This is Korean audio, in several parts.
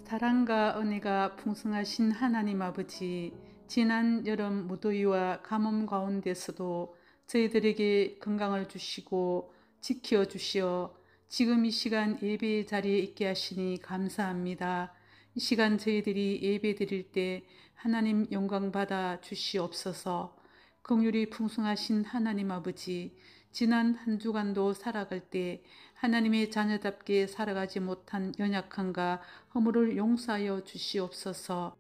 사랑과 은혜가 풍성하신 하나님 아버지, 지난 여름 무더위와 가뭄 가운데서도 저희들에게 건강을 주시고 지켜 주시어 지금 이 시간 예배의 자리에 있게 하시니 감사합니다. 이 시간 저희들이 예배 드릴 때 하나님 영광 받아 주시옵소서. 긍휼이 풍성하신 하나님 아버지, 지난 한 주간도 살아갈 때 하나님의 자녀답게 살아가지 못한 연약함과 허물을 용서하여 주시옵소서.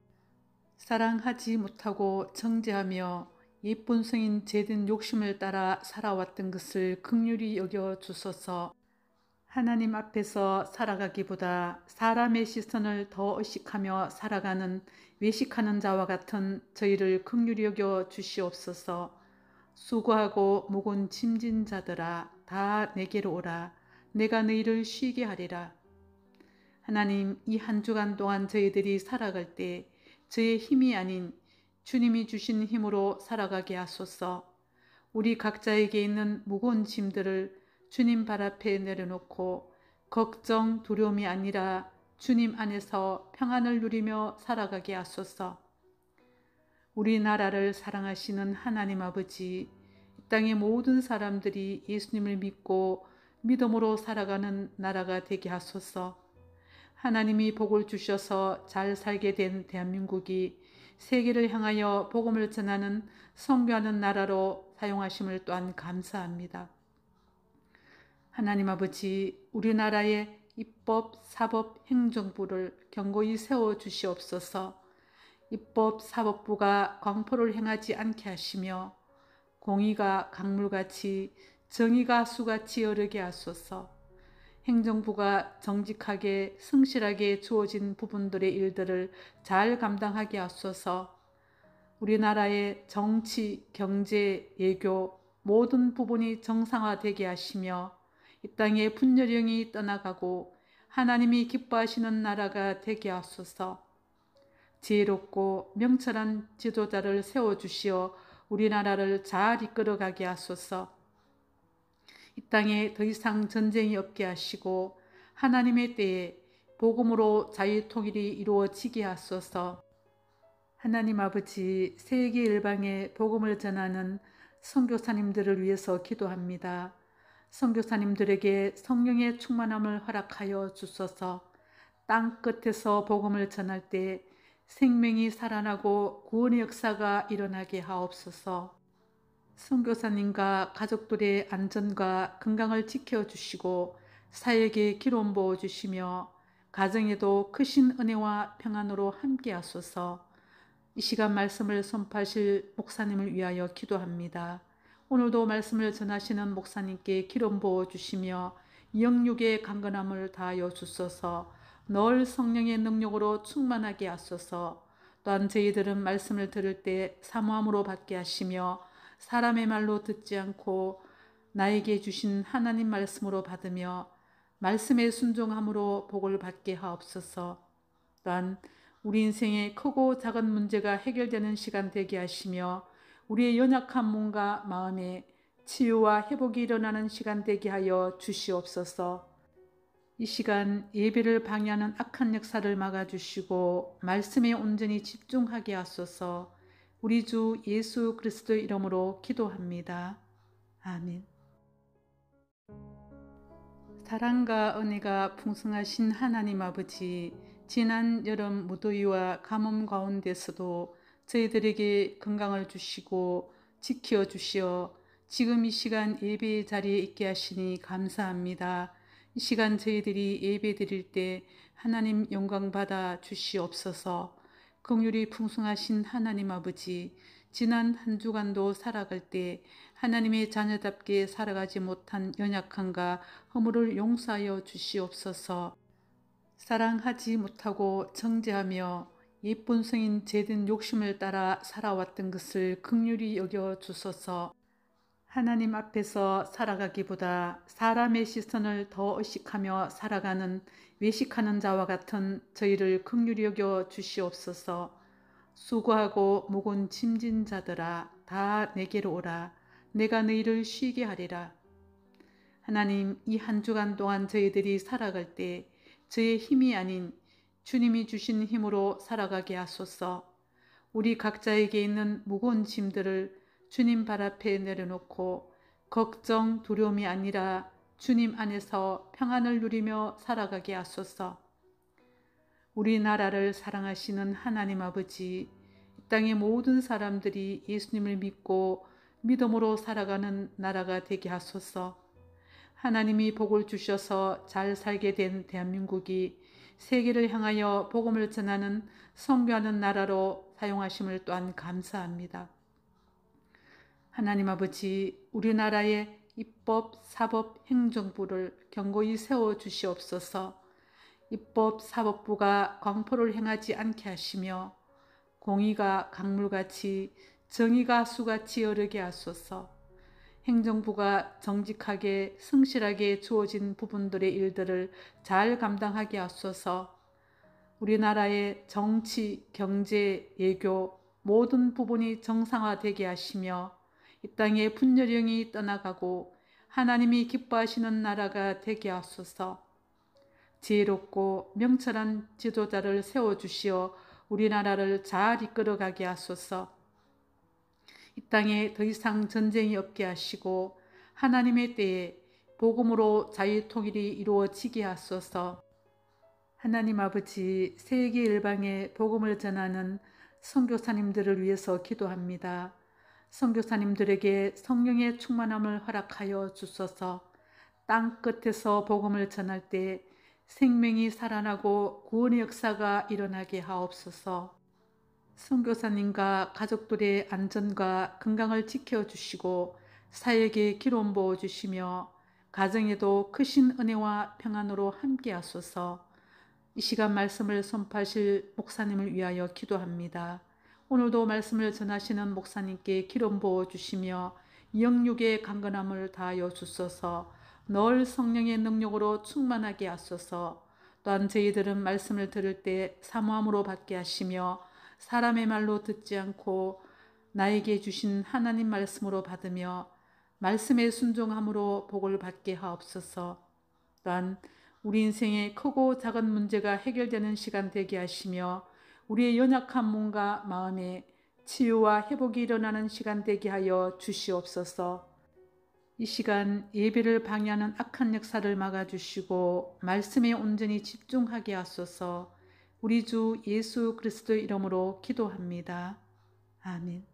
사랑하지 못하고 정죄하며 예쁜 성인 죄된 욕심을 따라 살아왔던 것을 긍휼히 여겨 주소서. 하나님 앞에서 살아가기보다 사람의 시선을 더 의식하며 살아가는 외식하는 자와 같은 저희를 긍휼히 여겨 주시옵소서. 수고하고 무거운 짐진 자들아, 다 내게로 오라. 내가 너희를 쉬게 하리라. 하나님, 이 한 주간 동안 저희들이 살아갈 때 저의 힘이 아닌 주님이 주신 힘으로 살아가게 하소서. 우리 각자에게 있는 무거운 짐들을 주님 발 앞에 내려놓고 걱정, 두려움이 아니라 주님 안에서 평안을 누리며 살아가게 하소서. 우리나라를 사랑하시는 하나님 아버지, 이 땅의 모든 사람들이 예수님을 믿고 믿음으로 살아가는 나라가 되게 하소서. 하나님이 복을 주셔서 잘 살게 된 대한민국이 세계를 향하여 복음을 전하는 선교하는 나라로 사용하심을 또한 감사합니다. 하나님 아버지, 우리나라의 입법, 사법, 행정부를 견고히 세워 주시옵소서. 입법, 사법부가 광포를 행하지 않게 하시며 공의가 강물같이 정의가 수같이 어르게 하소서. 행정부가 정직하게 성실하게 주어진 부분들의 일들을 잘 감당하게 하소서. 우리나라의 정치, 경제, 외교 모든 부분이 정상화되게 하시며 이 땅의 분열령이 떠나가고 하나님이 기뻐하시는 나라가 되게 하소서. 지혜롭고 명철한 지도자를 세워주시어 우리나라를 잘 이끌어가게 하소서. 이 땅에 더 이상 전쟁이 없게 하시고 하나님의 때에 복음으로 자유통일이 이루어지게 하소서. 하나님 아버지, 세계 일방에 복음을 전하는 선교사님들을 위해서 기도합니다. 선교사님들에게 성령의 충만함을 허락하여 주소서. 땅 끝에서 복음을 전할 때 생명이 살아나고 구원의 역사가 일어나게 하옵소서. 선교사님과 가족들의 안전과 건강을 지켜주시고 사역에 기름 부어주시며 가정에도 크신 은혜와 평안으로 함께 하소서. 이 시간 말씀을 선포하실 목사님을 위하여 기도합니다. 오늘도 말씀을 전하시는 목사님께 기름 부어주시며 영육의 강건함을 다하여 주소서. 늘 성령의 능력으로 충만하게 하소서. 또한 저희들은 말씀을 들을 때 사모함으로 받게 하시며 사람의 말로 듣지 않고 나에게 주신 하나님 말씀으로 받으며 말씀에 순종함으로 복을 받게 하옵소서. 또한 우리 인생의 크고 작은 문제가 해결되는 시간 되게 하시며 우리의 연약한 몸과 마음에 치유와 회복이 일어나는 시간 되게 하여 주시옵소서. 이 시간 예배를 방해하는 악한 역사를 막아주시고 말씀에 온전히 집중하게 하소서. 우리 주 예수 그리스도의 이름으로 기도합니다. 아멘. 사랑과 은혜가 풍성하신 하나님 아버지, 지난 여름 무더위와 가뭄 가운데서도 저희들에게 건강을 주시고 지켜 주시어 지금 이 시간 예배의 자리에 있게 하시니 감사합니다. 이 시간 저희들이 예배 드릴 때 하나님 영광 받아 주시옵소서. 긍휼이 풍성하신 하나님 아버지, 지난 한 주간도 살아갈 때 하나님의 자녀답게 살아가지 못한 연약함과 허물을 용서하여 주시옵소서. 사랑하지 못하고 정죄하며 예쁜 성인 죄된 욕심을 따라 살아왔던 것을 긍휼히 여겨 주소서. 하나님 앞에서 살아가기보다 사람의 시선을 더 의식하며 살아가는 외식하는 자와 같은 저희를 긍휼히 여겨 주시옵소서. 수고하고 무거운 짐진 자들아, 다 내게로 오라. 내가 너희를 쉬게 하리라. 하나님, 이 한 주간 동안 저희들이 살아갈 때 저의 힘이 아닌 주님이 주신 힘으로 살아가게 하소서. 우리 각자에게 있는 무거운 짐들을 주님 발 앞에 내려놓고 걱정, 두려움이 아니라 주님 안에서 평안을 누리며 살아가게 하소서. 우리나라를 사랑하시는 하나님 아버지, 이 땅의 모든 사람들이 예수님을 믿고 믿음으로 살아가는 나라가 되게 하소서. 하나님이 복을 주셔서 잘 살게 된 대한민국이 세계를 향하여 복음을 전하는 선교하는 나라로 사용하심을 또한 감사합니다. 하나님 아버지, 우리나라의 입법, 사법, 행정부를 견고히 세워 주시옵소서. 입법, 사법부가 광포를 행하지 않게 하시며 공의가 강물같이 정의가 수같이 어르게 하소서. 행정부가 정직하게 성실하게 주어진 부분들의 일들을 잘 감당하게 하소서. 우리나라의 정치, 경제, 외교 모든 부분이 정상화되게 하시며 이 땅의 분열령이 떠나가고 하나님이 기뻐하시는 나라가 되게 하소서. 지혜롭고 명철한 지도자를 세워주시어 우리나라를 잘 이끌어가게 하소서. 이 땅에 더 이상 전쟁이 없게 하시고 하나님의 때에 복음으로 자유통일이 이루어지게 하소서. 하나님 아버지, 세계 일방에 복음을 전하는 선교사님들을 위해서 기도합니다. 선교사님들에게 성령의 충만함을 허락하여 주소서. 땅 끝에서 복음을 전할 때 생명이 살아나고 구원의 역사가 일어나게 하옵소서. 선교사님과 가족들의 안전과 건강을 지켜주시고 사역에 기름 부어주시며 가정에도 크신 은혜와 평안으로 함께 하소서. 이 시간 말씀을 선포하실 목사님을 위하여 기도합니다. 오늘도 말씀을 전하시는 목사님께 기름 부어주시며 영육의 강건함을 다하여 주소서. 늘 성령의 능력으로 충만하게 하소서. 또한 저희들은 말씀을 들을 때 사모함으로 받게 하시며 사람의 말로 듣지 않고 나에게 주신 하나님 말씀으로 받으며 말씀에 순종함으로 복을 받게 하옵소서. 또한 우리 인생의 크고 작은 문제가 해결되는 시간 되게 하시며 우리의 연약한 몸과 마음에 치유와 회복이 일어나는 시간 되게 하여 주시옵소서. 이 시간 예배를 방해하는 악한 역사를 막아주시고 말씀에 온전히 집중하게 하소서. 우리 주 예수 그리스도의 이름으로 기도합니다. 아멘.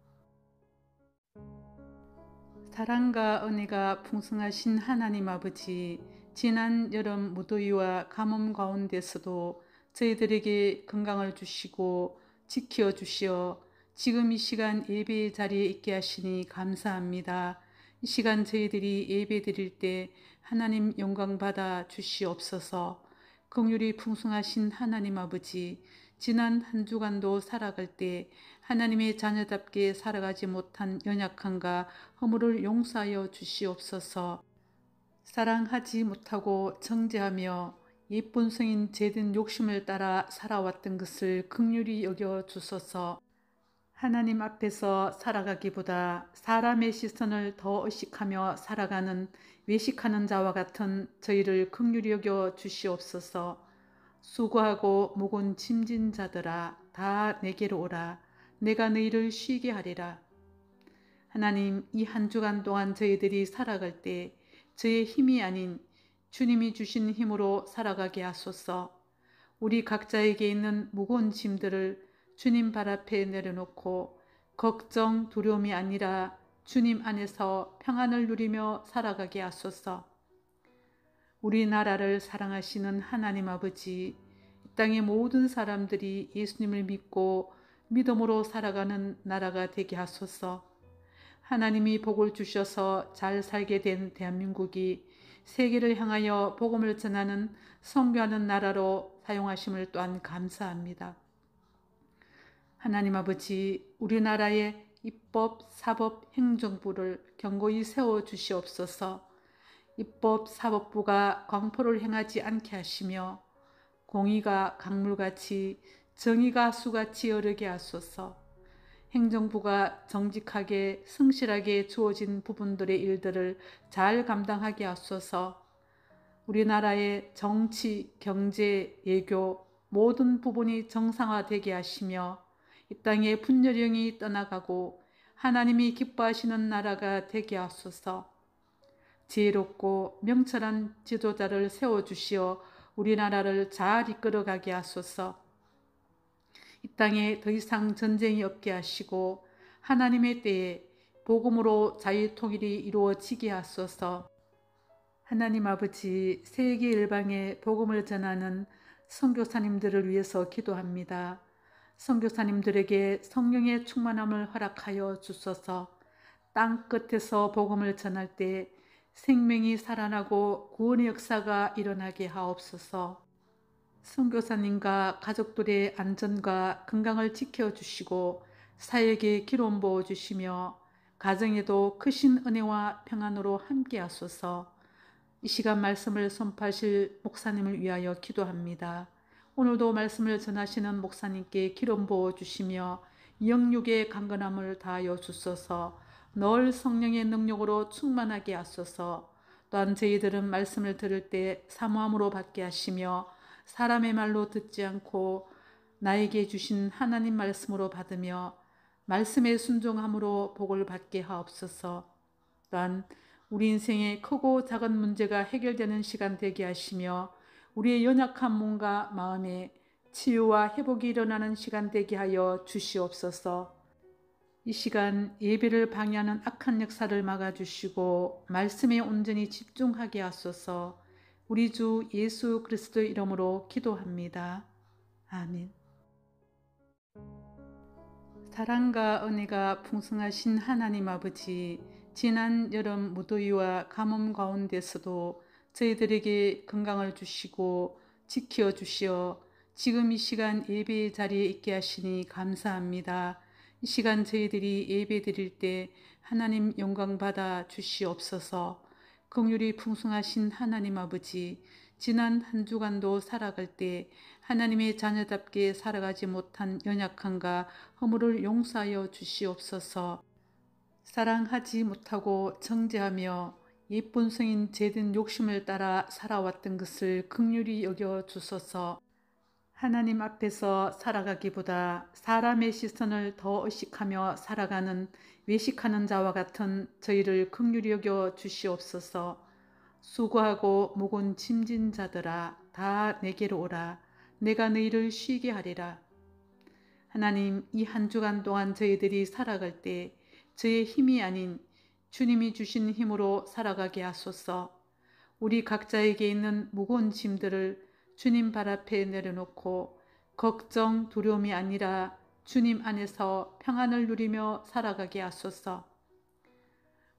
사랑과 은혜가 풍성하신 하나님 아버지, 지난 여름 무더위와 가뭄 가운데서도 저희들에게 건강을 주시고 지켜 주시어 지금 이 시간 예배의 자리에 있게 하시니 감사합니다. 이 시간 저희들이 예배 드릴 때 하나님 영광 받아 주시옵소서. 긍휼이 풍성하신 하나님 아버지, 지난 한 주간도 살아갈 때 하나님의 자녀답게 살아가지 못한 연약함과 허물을 용서하여 주시옵소서. 사랑하지 못하고 정죄하며 예쁜 성인 죄된 욕심을 따라 살아왔던 것을 긍휼히 여겨 주소서. 하나님 앞에서 살아가기보다 사람의 시선을 더 의식하며 살아가는 외식하는 자와 같은 저희를 긍휼히 여겨 주시옵소서. 수고하고 무거운 짐진 자들아, 다 내게로 오라. 내가 너희를 쉬게 하리라. 하나님, 이 한 주간 동안 저희들이 살아갈 때 저의 힘이 아닌 주님이 주신 힘으로 살아가게 하소서. 우리 각자에게 있는 무거운 짐들을 주님 발 앞에 내려놓고 걱정, 두려움이 아니라 주님 안에서 평안을 누리며 살아가게 하소서. 우리나라를 사랑하시는 하나님 아버지, 이 땅의 모든 사람들이 예수님을 믿고 믿음으로 살아가는 나라가 되게 하소서. 하나님이 복을 주셔서 잘 살게 된 대한민국이 세계를 향하여 복음을 전하는 선교하는 나라로 사용하심을 또한 감사합니다. 하나님 아버지, 우리나라의 입법, 사법, 행정부를 견고히 세워 주시옵소서. 입법, 사법부가 광포를 행하지 않게 하시며 공의가 강물같이 정의가 수같이 어르게 하소서. 행정부가 정직하게 성실하게 주어진 부분들의 일들을 잘 감당하게 하소서. 우리나라의 정치, 경제, 외교 모든 부분이 정상화되게 하시며 이 땅에 분열령이 떠나가고 하나님이 기뻐하시는 나라가 되게 하소서. 지혜롭고 명철한 지도자를 세워주시어 우리나라를 잘 이끌어가게 하소서. 이 땅에 더 이상 전쟁이 없게 하시고 하나님의 때에 복음으로 자유통일이 이루어지게 하소서. 하나님 아버지, 세계 일방에 복음을 전하는 선교사님들을 위해서 기도합니다. 선교사님들에게 성령의 충만함을 허락하여 주소서. 땅 끝에서 복음을 전할 때 생명이 살아나고 구원의 역사가 일어나게 하옵소서. 선교사님과 가족들의 안전과 건강을 지켜주시고 사역에 기름 부어주시며 가정에도 크신 은혜와 평안으로 함께 하소서. 이 시간 말씀을 선포하실 목사님을 위하여 기도합니다. 오늘도 말씀을 전하시는 목사님께 기름 부어주시며 영육의 강건함을 다하여 주소서. 늘 성령의 능력으로 충만하게 하소서. 또한 저희들은 말씀을 들을 때 사모함으로 받게 하시며 사람의 말로 듣지 않고 나에게 주신 하나님 말씀으로 받으며 말씀에 순종함으로 복을 받게 하옵소서. 또한 우리 인생의 크고 작은 문제가 해결되는 시간 되게 하시며 우리의 연약한 몸과 마음에 치유와 회복이 일어나는 시간 되게 하여 주시옵소서. 이 시간 예배를 방해하는 악한 역사를 막아주시고 말씀에 온전히 집중하게 하소서. 우리 주 예수 그리스도의 이름으로 기도합니다. 아멘. 사랑과 은혜가 풍성하신 하나님 아버지, 지난 여름 무더위와 가뭄 가운데서도 저희들에게 건강을 주시고 지켜 주시어 지금 이 시간 예배의 자리에 있게 하시니 감사합니다. 이 시간 저희들이 예배 드릴 때 하나님 영광 받아 주시옵소서. 긍휼이 풍성하신 하나님 아버지, 지난 한 주간도 살아갈 때 하나님의 자녀답게 살아가지 못한 연약함과 허물을 용서하여 주시옵소서. 사랑하지 못하고 정죄하며 예쁜 성인 죄된 욕심을 따라 살아왔던 것을 긍휼히 여겨 주소서. 하나님 앞에서 살아가기보다 사람의 시선을 더 의식하며 살아가는 외식하는 자와 같은 저희를 긍휼히 여겨 주시옵소서. 수고하고 무거운 짐진 자들아, 다 내게로 오라. 내가 너희를 쉬게 하리라. 하나님, 이 한 주간 동안 저희들이 살아갈 때 저의 힘이 아닌 주님이 주신 힘으로 살아가게 하소서. 우리 각자에게 있는 무거운 짐들을 주님 발 앞에 내려놓고 걱정, 두려움이 아니라 주님 안에서 평안을 누리며 살아가게 하소서.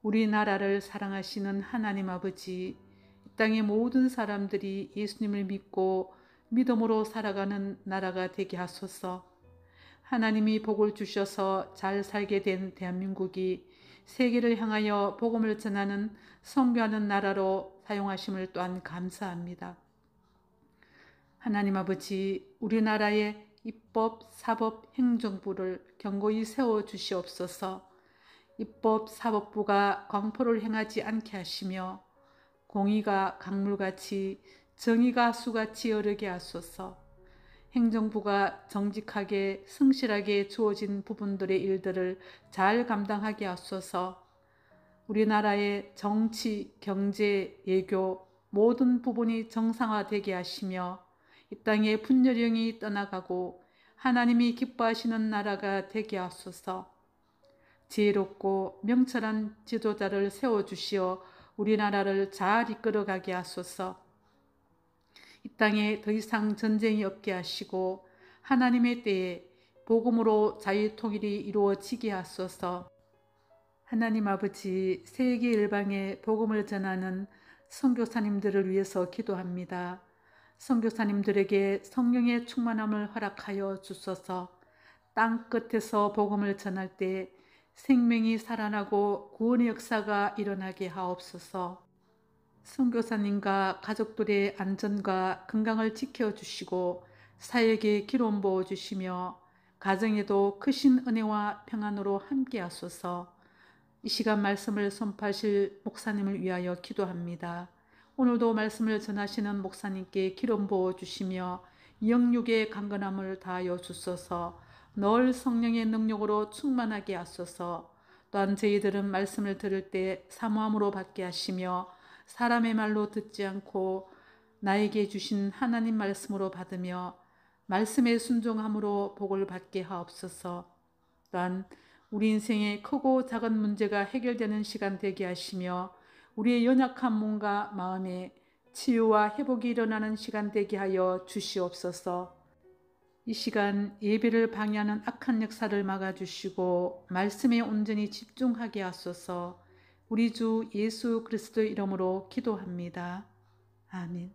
우리나라를 사랑하시는 하나님 아버지, 이 땅의 모든 사람들이 예수님을 믿고 믿음으로 살아가는 나라가 되게 하소서. 하나님이 복을 주셔서 잘 살게 된 대한민국이 세계를 향하여 복음을 전하는 선교하는 나라로 사용하심을 또한 감사합니다. 하나님 아버지, 우리나라의 입법, 사법, 행정부를 견고히 세워주시옵소서. 입법, 사법부가 광포를 행하지 않게 하시며 공의가 강물같이 정의가 수같이 어르게 하소서. 행정부가 정직하게 성실하게 주어진 부분들의 일들을 잘 감당하게 하소서. 우리나라의 정치, 경제, 외교 모든 부분이 정상화되게 하시며 이 땅에 분열령이 떠나가고 하나님이 기뻐하시는 나라가 되게 하소서. 지혜롭고 명철한 지도자를 세워주시어 우리나라를 잘 이끌어가게 하소서. 이 땅에 더 이상 전쟁이 없게 하시고 하나님의 때에 복음으로 자유통일이 이루어지게 하소서. 하나님 아버지, 세계 일방에 복음을 전하는 선교사님들을 위해서 기도합니다. 선교사님들에게 성령의 충만함을 허락하여 주소서. 땅 끝에서 복음을 전할 때 생명이 살아나고 구원의 역사가 일어나게 하옵소서. 선교사님과 가족들의 안전과 건강을 지켜주시고 사역에 기름 부어주시며 가정에도 크신 은혜와 평안으로 함께 하소서. 이 시간 말씀을 선포하실 목사님을 위하여 기도합니다. 오늘도 말씀을 전하시는 목사님께 기름 부어주시며 영육의 강건함을 다하여 주소서. 늘 성령의 능력으로 충만하게 하소서. 또한 저희들은 말씀을 들을 때 사모함으로 받게 하시며 사람의 말로 듣지 않고 나에게 주신 하나님 말씀으로 받으며 말씀에 순종함으로 복을 받게 하옵소서. 또한 우리 인생의 크고 작은 문제가 해결되는 시간 되게 하시며 우리의 연약한 몸과 마음에 치유와 회복이 일어나는 시간 되게 하여 주시옵소서. 이 시간 예배를 방해하는 악한 역사를 막아주시고 말씀에 온전히 집중하게 하소서. 우리 주 예수 그리스도의 이름으로 기도합니다. 아멘.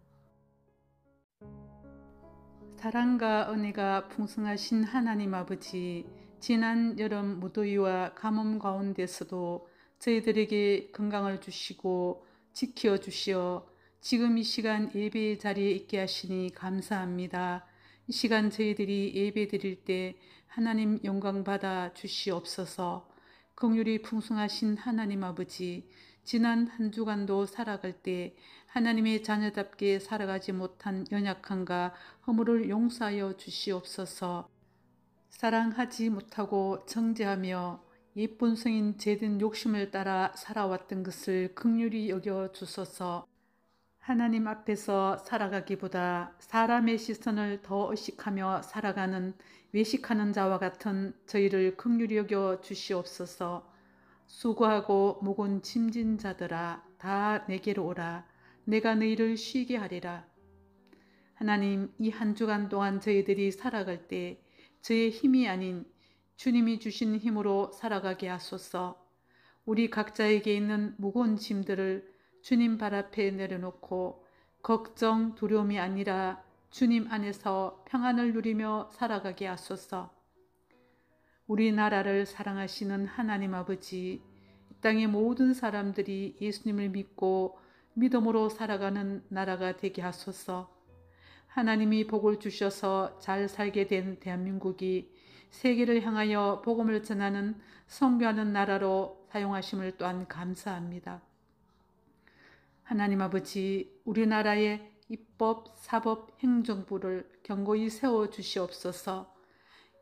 사랑과 은혜가 풍성하신 하나님 아버지, 지난 여름 무더위와 가뭄 가운데서도 저희들에게 건강을 주시고 지켜 주시어 지금 이 시간 예배 자리에 있게 하시니 감사합니다. 이 시간 저희들이 예배 드릴 때 하나님 영광 받아 주시옵소서. 긍휼이 풍성하신 하나님 아버지, 지난 한 주간도 살아갈 때 하나님의 자녀답게 살아가지 못한 연약함과 허물을 용서하여 주시옵소서. 사랑하지 못하고 정죄하며 예쁜 성인 죄된 욕심을 따라 살아왔던 것을 긍휼히 여겨 주소서. 하나님 앞에서 살아가기보다 사람의 시선을 더 의식하며 살아가는 외식하는 자와 같은 저희를 긍휼히 여겨 주시옵소서. 수고하고 무거운 짐진 자들아 다 내게로 오라. 내가 너희를 쉬게 하리라. 하나님, 이 한 주간 동안 저희들이 살아갈 때 저의 힘이 아닌 주님이 주신 힘으로 살아가게 하소서. 우리 각자에게 있는 무거운 짐들을 주님 발 앞에 내려놓고 걱정, 두려움이 아니라 주님 안에서 평안을 누리며 살아가게 하소서. 우리나라를 사랑하시는 하나님 아버지, 이 땅의 모든 사람들이 예수님을 믿고 믿음으로 살아가는 나라가 되게 하소서. 하나님이 복을 주셔서 잘 살게 된 대한민국이 세계를 향하여 복음을 전하는 선교하는 나라로 사용하심을 또한 감사합니다. 하나님 아버지, 우리나라의 입법, 사법, 행정부를 견고히 세워주시옵소서.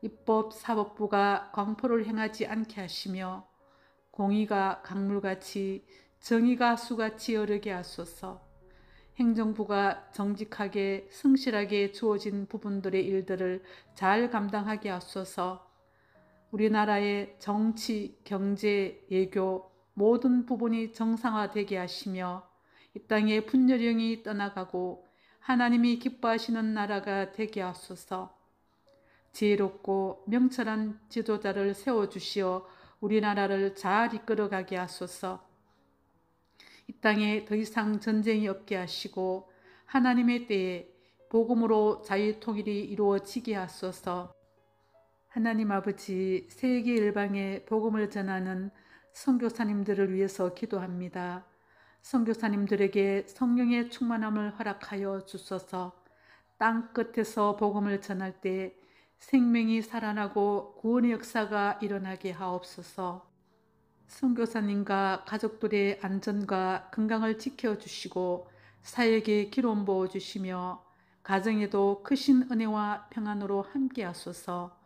입법, 사법부가 광포를 행하지 않게 하시며 공의가 강물같이 정의가 수같이 어르게 하소서. 행정부가 정직하게 성실하게 주어진 부분들의 일들을 잘 감당하게 하소서. 우리나라의 정치, 경제, 외교 모든 부분이 정상화되게 하시며 이 땅의 분열령이 떠나가고 하나님이 기뻐하시는 나라가 되게 하소서. 지혜롭고 명철한 지도자를 세워주시어 우리나라를 잘 이끌어가게 하소서. 이 땅에 더 이상 전쟁이 없게 하시고 하나님의 때에 복음으로 자유통일이 이루어지게 하소서. 하나님 아버지, 세계 일방에 복음을 전하는 선교사님들을 위해서 기도합니다. 선교사님들에게 성령의 충만함을 허락하여 주소서. 땅 끝에서 복음을 전할 때 생명이 살아나고 구원의 역사가 일어나게 하옵소서. 선교사님과 가족들의 안전과 건강을 지켜주시고 사역에 기름 부어주시며 가정에도 크신 은혜와 평안으로 함께 하소서.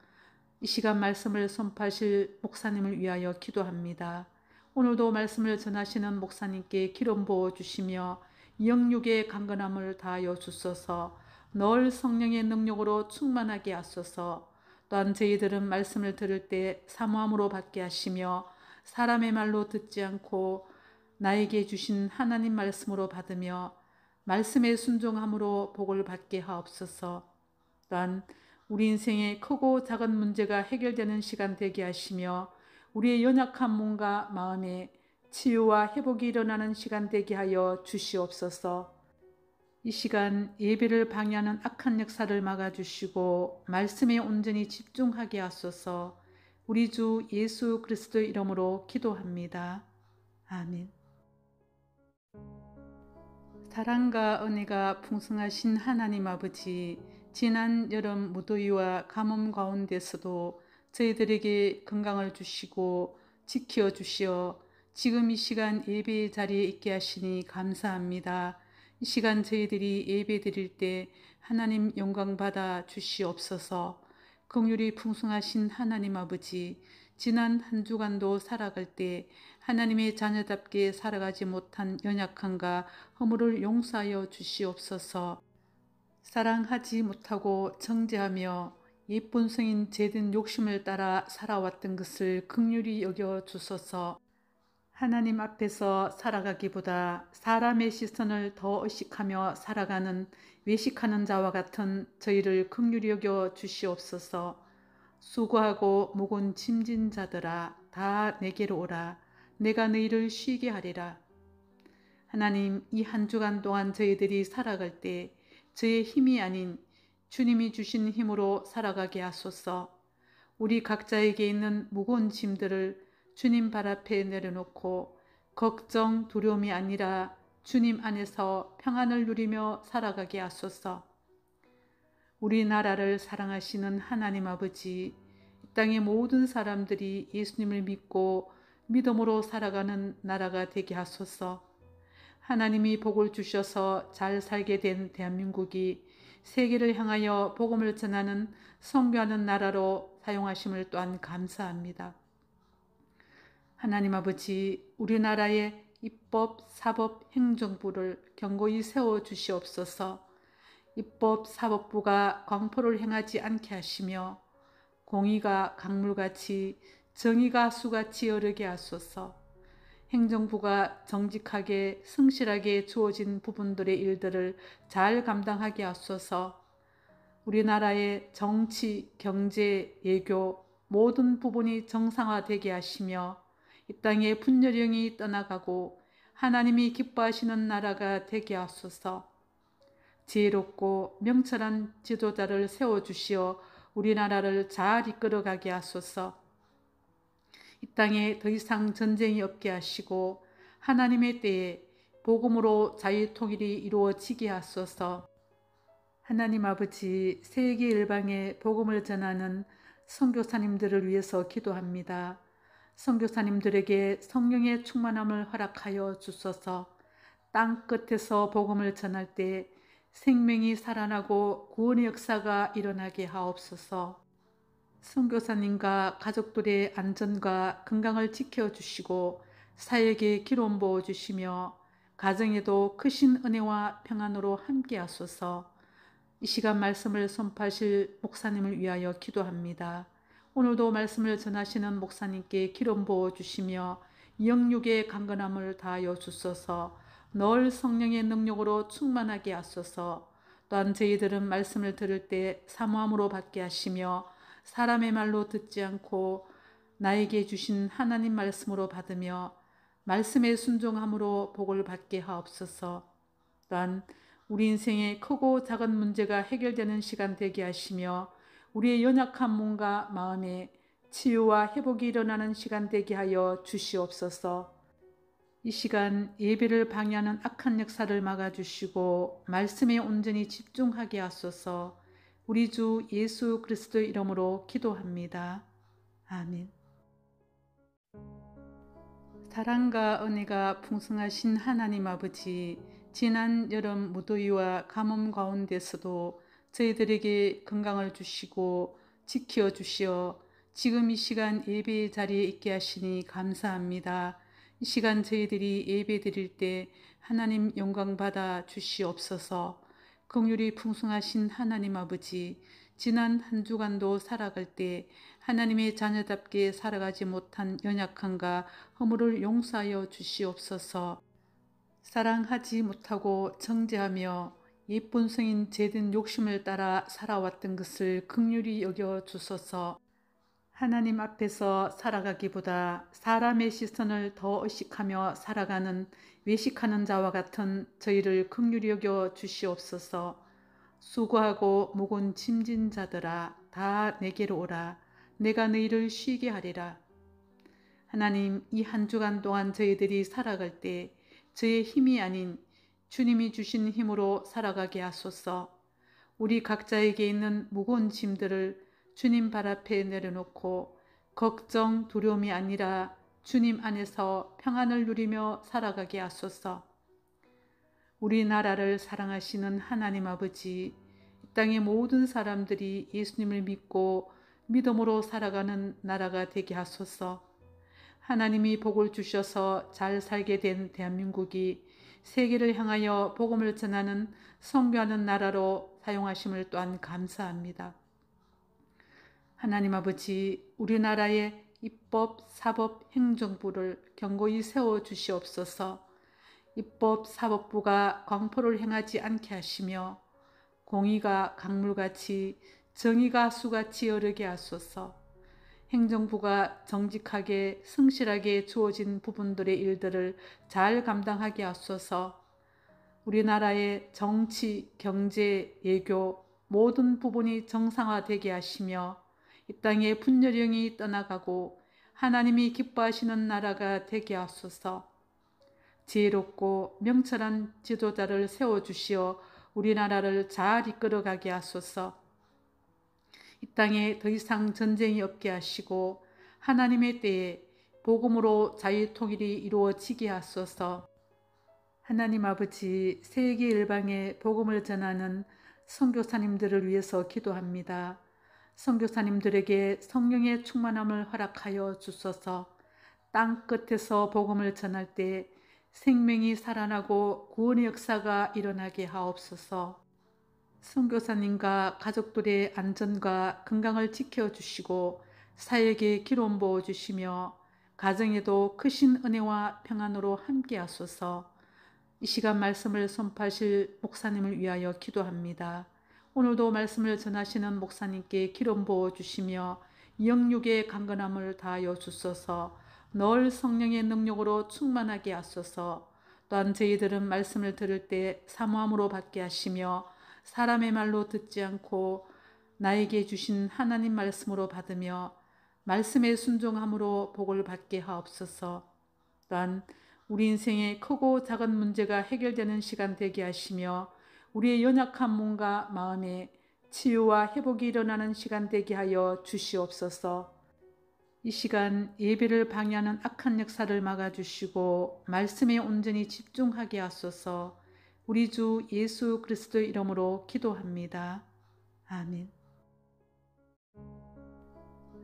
이 시간 말씀을 선포하실 목사님을 위하여 기도합니다. 오늘도 말씀을 전하시는 목사님께 기름 부어주시며 영육의 강건함을 다하여 주소서. 늘 성령의 능력으로 충만하게 하소서. 또한 저희들은 말씀을 들을 때 사모함으로 받게 하시며 사람의 말로 듣지 않고 나에게 주신 하나님 말씀으로 받으며 말씀에 순종함으로 복을 받게 하옵소서. 또한 우리 인생의 크고 작은 문제가 해결되는 시간 되게 하시며 우리의 연약한 몸과 마음에 치유와 회복이 일어나는 시간 되게 하여 주시옵소서. 이 시간 예배를 방해하는 악한 역사를 막아주시고 말씀에 온전히 집중하게 하소서. 우리 주 예수 그리스도의 이름으로 기도합니다. 아멘. 사랑과 은혜가 풍성하신 하나님 아버지, 지난 여름 무더위와 가뭄 가운데서도 저희들에게 건강을 주시고 지켜 주시어 지금 이 시간 예배 자리에 있게 하시니 감사합니다. 이 시간 저희들이 예배 드릴 때 하나님 영광 받아 주시옵소서. 긍휼이 풍성하신 하나님 아버지, 지난 한 주간도 살아갈 때 하나님의 자녀답게 살아가지 못한 연약함과 허물을 용서하여 주시옵소서. 사랑하지 못하고 정죄하며 예쁜 성인 죄된 욕심을 따라 살아왔던 것을 긍휼히 여겨 주소서. 하나님 앞에서 살아가기보다 사람의 시선을 더 의식하며 살아가는 외식하는 자와 같은 저희를 긍휼히 여겨 주시옵소서. 수고하고 무거운 짐진 자들아 다 내게로 오라. 내가 너희를 쉬게 하리라. 하나님, 이 한 주간 동안 저희들이 살아갈 때 저의 힘이 아닌 주님이 주신 힘으로 살아가게 하소서. 우리 각자에게 있는 무거운 짐들을 주님 발 앞에 내려놓고 걱정, 두려움이 아니라 주님 안에서 평안을 누리며 살아가게 하소서. 우리나라를 사랑하시는 하나님 아버지, 이 땅의 모든 사람들이 예수님을 믿고 믿음으로 살아가는 나라가 되게 하소서. 하나님이 복을 주셔서 잘 살게 된 대한민국이 세계를 향하여 복음을 전하는 선교하는 나라로 사용하심을 또한 감사합니다. 하나님 아버지, 우리나라의 입법, 사법, 행정부를 견고히 세워 주시옵소서. 입법, 사법부가 광포를 행하지 않게 하시며 공의가 강물같이 정의가 수같이 어르게 하소서. 행정부가 정직하게 성실하게 주어진 부분들의 일들을 잘 감당하게 하소서. 우리나라의 정치, 경제, 외교 모든 부분이 정상화되게 하시며 이 땅의 분열령이 떠나가고 하나님이 기뻐하시는 나라가 되게 하소서. 지혜롭고 명철한 지도자를 세워주시어 우리나라를 잘 이끌어가게 하소서. 이 땅에 더 이상 전쟁이 없게 하시고 하나님의 때에 복음으로 자유통일이 이루어지게 하소서. 하나님 아버지, 세계 일방에 복음을 전하는 선교사님들을 위해서 기도합니다. 선교사님들에게 성령의 충만함을 허락하여 주소서. 땅 끝에서 복음을 전할 때 생명이 살아나고 구원의 역사가 일어나게 하옵소서. 선교사님과 가족들의 안전과 건강을 지켜주시고 사역에 기름 부어주시며 가정에도 크신 은혜와 평안으로 함께 하소서. 이 시간 말씀을 선포하실 목사님을 위하여 기도합니다. 오늘도 말씀을 전하시는 목사님께 기름 부어주시며 영육의 강건함을 다하여 주소서. 늘 성령의 능력으로 충만하게 하소서. 또한 저희들은 말씀을 들을 때 사모함으로 받게 하시며 사람의 말로 듣지 않고 나에게 주신 하나님 말씀으로 받으며 말씀에 순종함으로 복을 받게 하옵소서. 또한 우리 인생의 크고 작은 문제가 해결되는 시간 되게 하시며 우리의 연약한 몸과 마음에 치유와 회복이 일어나는 시간 되게 하여 주시옵소서. 이 시간 예배를 방해하는 악한 역사를 막아주시고 말씀에 온전히 집중하게 하소서. 우리 주 예수 그리스도의 이름으로 기도합니다. 아멘. 사랑과 은혜가 풍성하신 하나님 아버지, 지난 여름 무더위와 가뭄 가운데서도 저희들에게 건강을 주시고 지켜 주시어 지금 이 시간 예배의 자리에 있게 하시니 감사합니다. 이 시간 저희들이 예배 드릴 때 하나님 영광 받아 주시옵소서. 긍휼이 풍성하신 하나님 아버지, 지난 한 주간도 살아갈 때 하나님의 자녀답게 살아가지 못한 연약함과 허물을 용서하여 주시옵소서. 사랑하지 못하고 정죄하며 예쁜 성인 죄된 욕심을 따라 살아왔던 것을 긍휼히 여겨 주소서. 하나님 앞에서 살아가기보다 사람의 시선을 더 의식하며 살아가는 외식하는 자와 같은 저희를 긍휼히 여겨 주시옵소서. 수고하고 무거운 짐진 자들아 다 내게로 오라. 내가 너희를 쉬게 하리라. 하나님, 이 한 주간 동안 저희들이 살아갈 때 저의 힘이 아닌 주님이 주신 힘으로 살아가게 하소서. 우리 각자에게 있는 무거운 짐들을 주님 발 앞에 내려놓고 걱정, 두려움이 아니라 주님 안에서 평안을 누리며 살아가게 하소서. 우리나라를 사랑하시는 하나님 아버지, 이 땅의 모든 사람들이 예수님을 믿고 믿음으로 살아가는 나라가 되게 하소서. 하나님이 복을 주셔서 잘 살게 된 대한민국이 세계를 향하여 복음을 전하는 선교하는 나라로 사용하심을 또한 감사합니다. 하나님 아버지, 우리나라의 입법, 사법, 행정부를 견고히 세워 주시옵소서. 입법, 사법부가 광포를 행하지 않게 하시며 공의가 강물같이 정의가 수같이 어르게 하소서. 행정부가 정직하게 성실하게 주어진 부분들의 일들을 잘 감당하게 하소서. 우리나라의 정치, 경제, 외교 모든 부분이 정상화되게 하시며 이 땅의 분열령이 떠나가고 하나님이 기뻐하시는 나라가 되게 하소서. 지혜롭고 명철한 지도자를 세워주시어 우리나라를 잘 이끌어가게 하소서. 이 땅에 더 이상 전쟁이 없게 하시고 하나님의 때에 복음으로 자유통일이 이루어지게 하소서. 하나님 아버지, 세계 일방에 복음을 전하는 선교사님들을 위해서 기도합니다. 선교사님들에게 성령의 충만함을 허락하여 주소서. 땅 끝에서 복음을 전할 때 생명이 살아나고 구원의 역사가 일어나게 하옵소서. 선교사님과 가족들의 안전과 건강을 지켜주시고 사역에 기름 부어주시며 가정에도 크신 은혜와 평안으로 함께 하소서. 이 시간 말씀을 선포하실 목사님을 위하여 기도합니다. 오늘도 말씀을 전하시는 목사님께 기름 부어주시며 영육의 강건함을 다하여 주소서. 늘 성령의 능력으로 충만하게 하소서. 또한 저희들은 말씀을 들을 때 사모함으로 받게 하시며 사람의 말로 듣지 않고 나에게 주신 하나님 말씀으로 받으며 말씀에 순종함으로 복을 받게 하옵소서. 또한 우리 인생의 크고 작은 문제가 해결되는 시간 되게 하시며 우리의 연약한 몸과 마음에 치유와 회복이 일어나는 시간 되게 하여 주시옵소서. 이 시간 예배를 방해하는 악한 역사를 막아주시고 말씀에 온전히 집중하게 하소서. 우리 주 예수 그리스도의 이름으로 기도합니다. 아멘.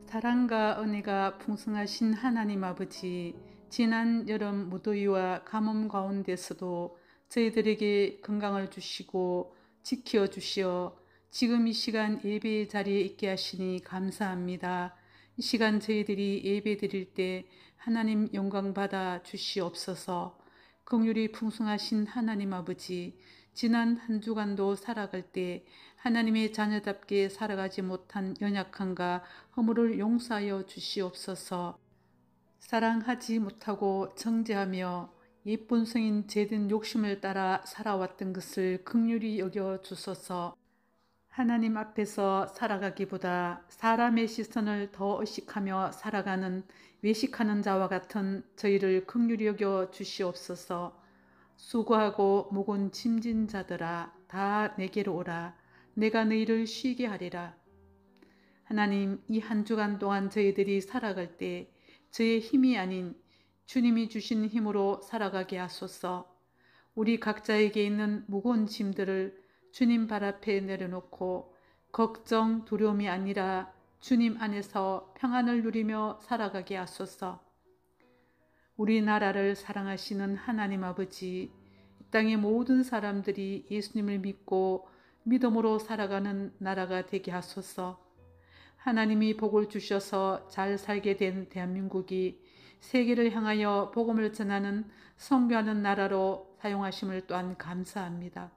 사랑과 은혜가 풍성하신 하나님 아버지, 지난 여름 무더위와 가뭄 가운데서도 저희들에게 건강을 주시고 지켜 주시어 지금 이 시간 예배의 자리에 있게 하시니 감사합니다. 이 시간 저희들이 예배 드릴 때 하나님 영광 받아 주시옵소서. 긍휼이 풍성하신 하나님 아버지, 지난 한 주간도 살아갈 때 하나님의 자녀답게 살아가지 못한 연약함과 허물을 용서하여 주시옵소서. 사랑하지 못하고 정죄하며 예쁜 성인 죄된 욕심을 따라 살아왔던 것을 긍휼히 여겨 주소서. 하나님 앞에서 살아가기보다 사람의 시선을 더 의식하며 살아가는 외식하는 자와 같은 저희를 긍휼히 여겨 주시옵소서. 수고하고 무거운 짐진 자들아, 다 내게로 오라. 내가 너희를 쉬게 하리라. 하나님, 이 한 주간 동안 저희들이 살아갈 때 저의 힘이 아닌 주님이 주신 힘으로 살아가게 하소서. 우리 각자에게 있는 무거운 짐들을 주님 발 앞에 내려놓고 걱정, 두려움이 아니라 주님 안에서 평안을 누리며 살아가게 하소서. 우리나라를 사랑하시는 하나님 아버지, 이 땅의 모든 사람들이 예수님을 믿고 믿음으로 살아가는 나라가 되게 하소서. 하나님이 복을 주셔서 잘 살게 된 대한민국이 세계를 향하여 복음을 전하는 선교하는 나라로 사용하심을 또한 감사합니다.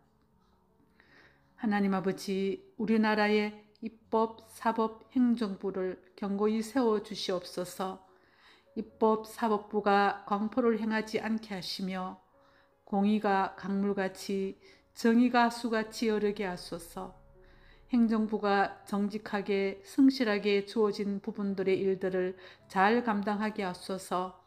하나님 아버지, 우리나라의 입법, 사법, 행정부를 견고히 세워 주시옵소서. 입법, 사법부가 광포를 행하지 않게 하시며 공의가 강물같이 정의가 수같이 어르게 하소서. 행정부가 정직하게 성실하게 주어진 부분들의 일들을 잘 감당하게 하소서.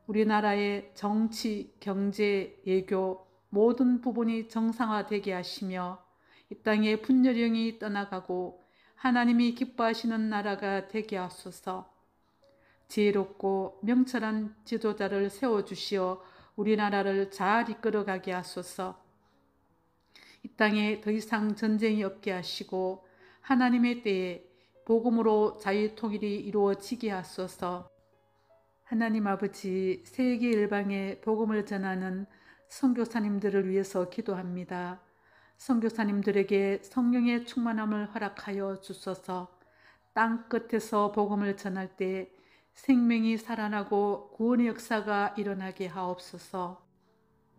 우리나라의 정치, 경제, 외교 모든 부분이 정상화되게 하시며 이 땅의 분열령이 떠나가고 하나님이 기뻐하시는 나라가 되게 하소서. 지혜롭고 명철한 지도자를 세워주시어 우리나라를 잘 이끌어가게 하소서. 이 땅에 더 이상 전쟁이 없게 하시고 하나님의 때에 복음으로 자유통일이 이루어지게 하소서. 하나님 아버지, 세계 일방에 복음을 전하는 선교사님들을 위해서 기도합니다. 선교사님들에게 성령의 충만함을 허락하여 주소서. 땅 끝에서 복음을 전할 때 생명이 살아나고 구원의 역사가 일어나게 하옵소서.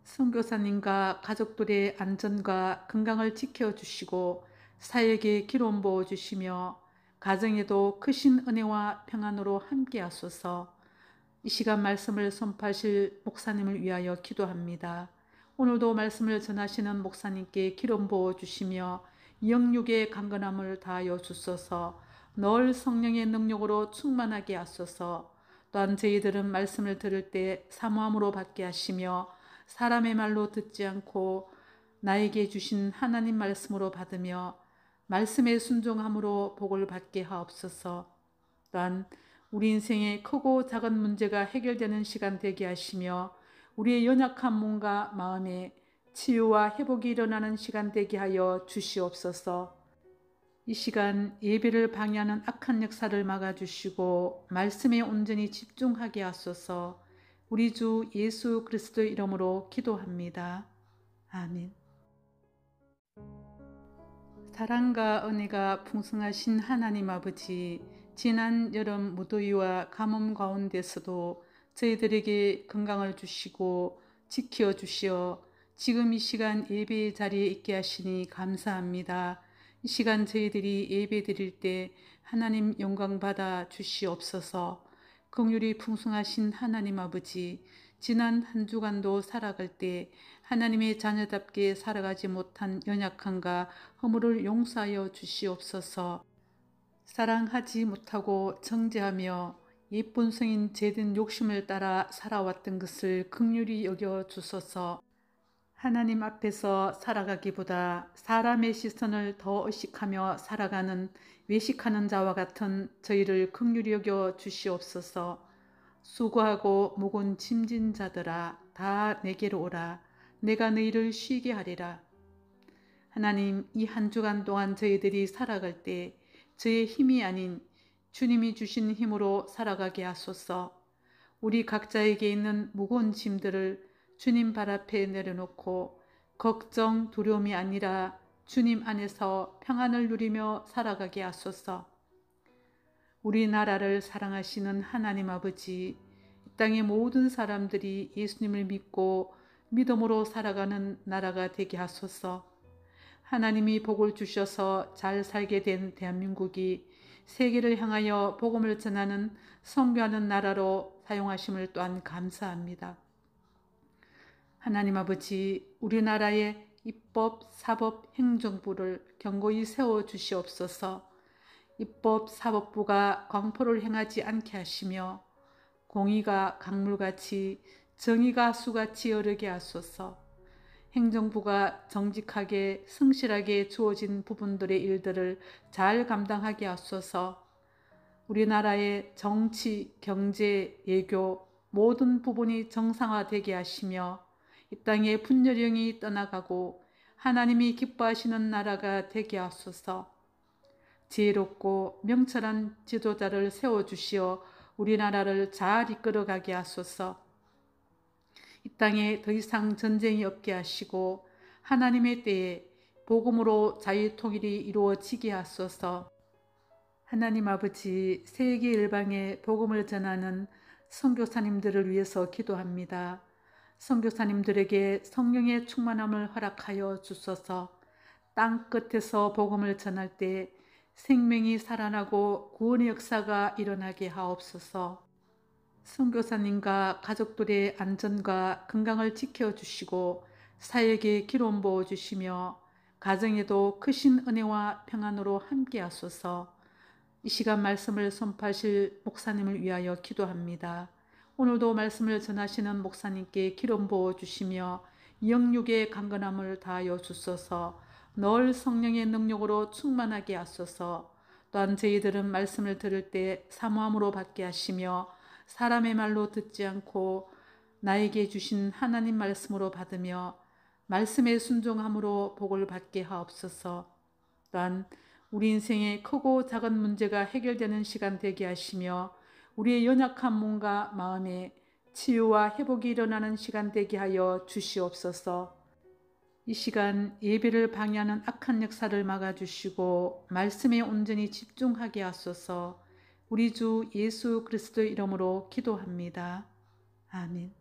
선교사님과 가족들의 안전과 건강을 지켜주시고 사역에 기름 부어주시며 가정에도 크신 은혜와 평안으로 함께 하소서. 이 시간 말씀을 선포하실 목사님을 위하여 기도합니다. 오늘도 말씀을 전하시는 목사님께 기름 부어주시며 영육의 강건함을 다하여 주소서. 늘 성령의 능력으로 충만하게 하소서. 또한 저희들은 말씀을 들을 때 사모함으로 받게 하시며 사람의 말로 듣지 않고 나에게 주신 하나님 말씀으로 받으며 말씀에 순종함으로 복을 받게 하옵소서. 또한 우리 인생의 크고 작은 문제가 해결되는 시간 되게 하시며 우리의 연약한 몸과 마음에 치유와 회복이 일어나는 시간 되게 하여 주시옵소서. 이 시간 예배를 방해하는 악한 역사를 막아주시고 말씀에 온전히 집중하게 하소서. 우리 주 예수 그리스도의 이름으로 기도합니다. 아멘. 사랑과 은혜가 풍성하신 하나님 아버지, 지난 여름 무더위와 가뭄 가운데서도 저희들에게 건강을 주시고 지켜 주시어 지금 이 시간 예배 자리에 있게 하시니 감사합니다. 이 시간 저희들이 예배 드릴 때 하나님 영광 받아 주시옵소서. 긍휼이 풍성하신 하나님 아버지, 지난 한 주간도 살아갈 때 하나님의 자녀답게 살아가지 못한 연약함과 허물을 용서하여 주시옵소서. 사랑하지 못하고 정죄하며 예쁜 성인 죄된 욕심을 따라 살아왔던 것을 긍휼히 여겨 주소서. 하나님 앞에서 살아가기보다 사람의 시선을 더 의식하며 살아가는 외식하는 자와 같은 저희를 긍휼히 여겨 주시옵소서. 수고하고 무거운 짐진 자들아, 다 내게로 오라. 내가 너희를 쉬게 하리라. 하나님, 이 한 주간 동안 저희들이 살아갈 때 저의 힘이 아닌 주님이 주신 힘으로 살아가게 하소서. 우리 각자에게 있는 무거운 짐들을 주님 발 앞에 내려놓고 걱정, 두려움이 아니라 주님 안에서 평안을 누리며 살아가게 하소서. 우리나라를 사랑하시는 하나님 아버지, 이 땅의 모든 사람들이 예수님을 믿고 믿음으로 살아가는 나라가 되게 하소서. 하나님이 복을 주셔서 잘 살게 된 대한민국이 세계를 향하여 복음을 전하는 선교하는 나라로 사용하심을 또한 감사합니다. 하나님 아버지, 우리나라의 입법, 사법, 행정부를 견고히 세워주시옵소서. 입법, 사법부가 광포를 행하지 않게 하시며 공의가 강물같이 정의가 수같이 어르게 하소서. 행정부가 정직하게 성실하게 주어진 부분들의 일들을 잘 감당하게 하소서. 우리나라의 정치, 경제, 외교 모든 부분이 정상화되게 하시며 이 땅의 분열령이 떠나가고 하나님이 기뻐하시는 나라가 되게 하소서. 지혜롭고 명철한 지도자를 세워주시어 우리나라를 잘 이끌어가게 하소서. 이 땅에 더 이상 전쟁이 없게 하시고 하나님의 때에 복음으로 자유통일이 이루어지게 하소서. 하나님 아버지, 세계 일방에 복음을 전하는 선교사님들을 위해서 기도합니다. 선교사님들에게 성령의 충만함을 허락하여 주소서. 땅 끝에서 복음을 전할 때 생명이 살아나고 구원의 역사가 일어나게 하옵소서. 선교사님과 가족들의 안전과 건강을 지켜주시고 사역에 기름 부어주시며 가정에도 크신 은혜와 평안으로 함께 하소서. 이 시간 말씀을 선포하실 목사님을 위하여 기도합니다. 오늘도 말씀을 전하시는 목사님께 기름 부어주시며 영육의 강건함을 다하여 주소서. 늘 성령의 능력으로 충만하게 하소서. 또한 저희들은 말씀을 들을 때 사모함으로 받게 하시며 사람의 말로 듣지 않고 나에게 주신 하나님 말씀으로 받으며 말씀에 순종함으로 복을 받게 하옵소서. 또한 우리 인생의 크고 작은 문제가 해결되는 시간 되게 하시며 우리의 연약한 몸과 마음에 치유와 회복이 일어나는 시간 되게 하여 주시옵소서. 이 시간 예배를 방해하는 악한 역사를 막아주시고 말씀에 온전히 집중하게 하소서. 우리 주 예수 그리스도의 이름으로 기도합니다. 아멘.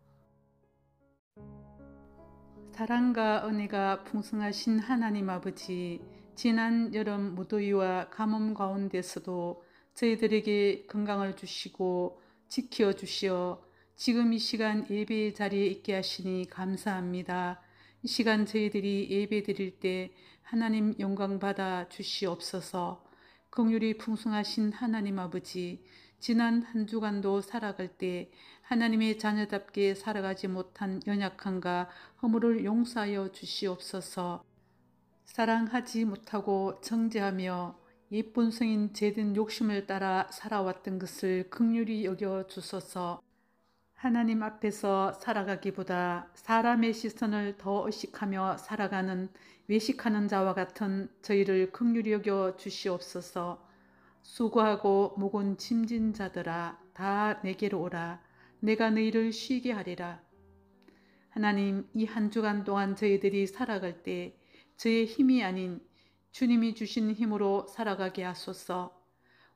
사랑과 은혜가 풍성하신 하나님 아버지, 지난 여름 무더위와 가뭄 가운데서도 저희들에게 건강을 주시고 지켜 주시어 지금 이 시간 예배 자리에 있게 하시니 감사합니다. 이 시간 저희들이 예배 드릴 때 하나님 영광 받아 주시옵소서. 긍휼이 풍성하신 하나님 아버지, 지난 한 주간도 살아갈 때 하나님의 자녀답게 살아가지 못한 연약함과 허물을 용서하여 주시옵소서. 사랑하지 못하고 정죄하며 예쁜 성인 죄된 욕심을 따라 살아왔던 것을 긍휼히 여겨 주소서. 하나님 앞에서 살아가기보다 사람의 시선을 더 의식하며 살아가는 외식하는 자와 같은 저희를 긍휼히 여겨 주시옵소서. 수고하고 무거운 짐진 자들아 다 내게로 오라. 내가 너희를 쉬게 하리라. 하나님, 이 한 주간 동안 저희들이 살아갈 때 저의 힘이 아닌 주님이 주신 힘으로 살아가게 하소서.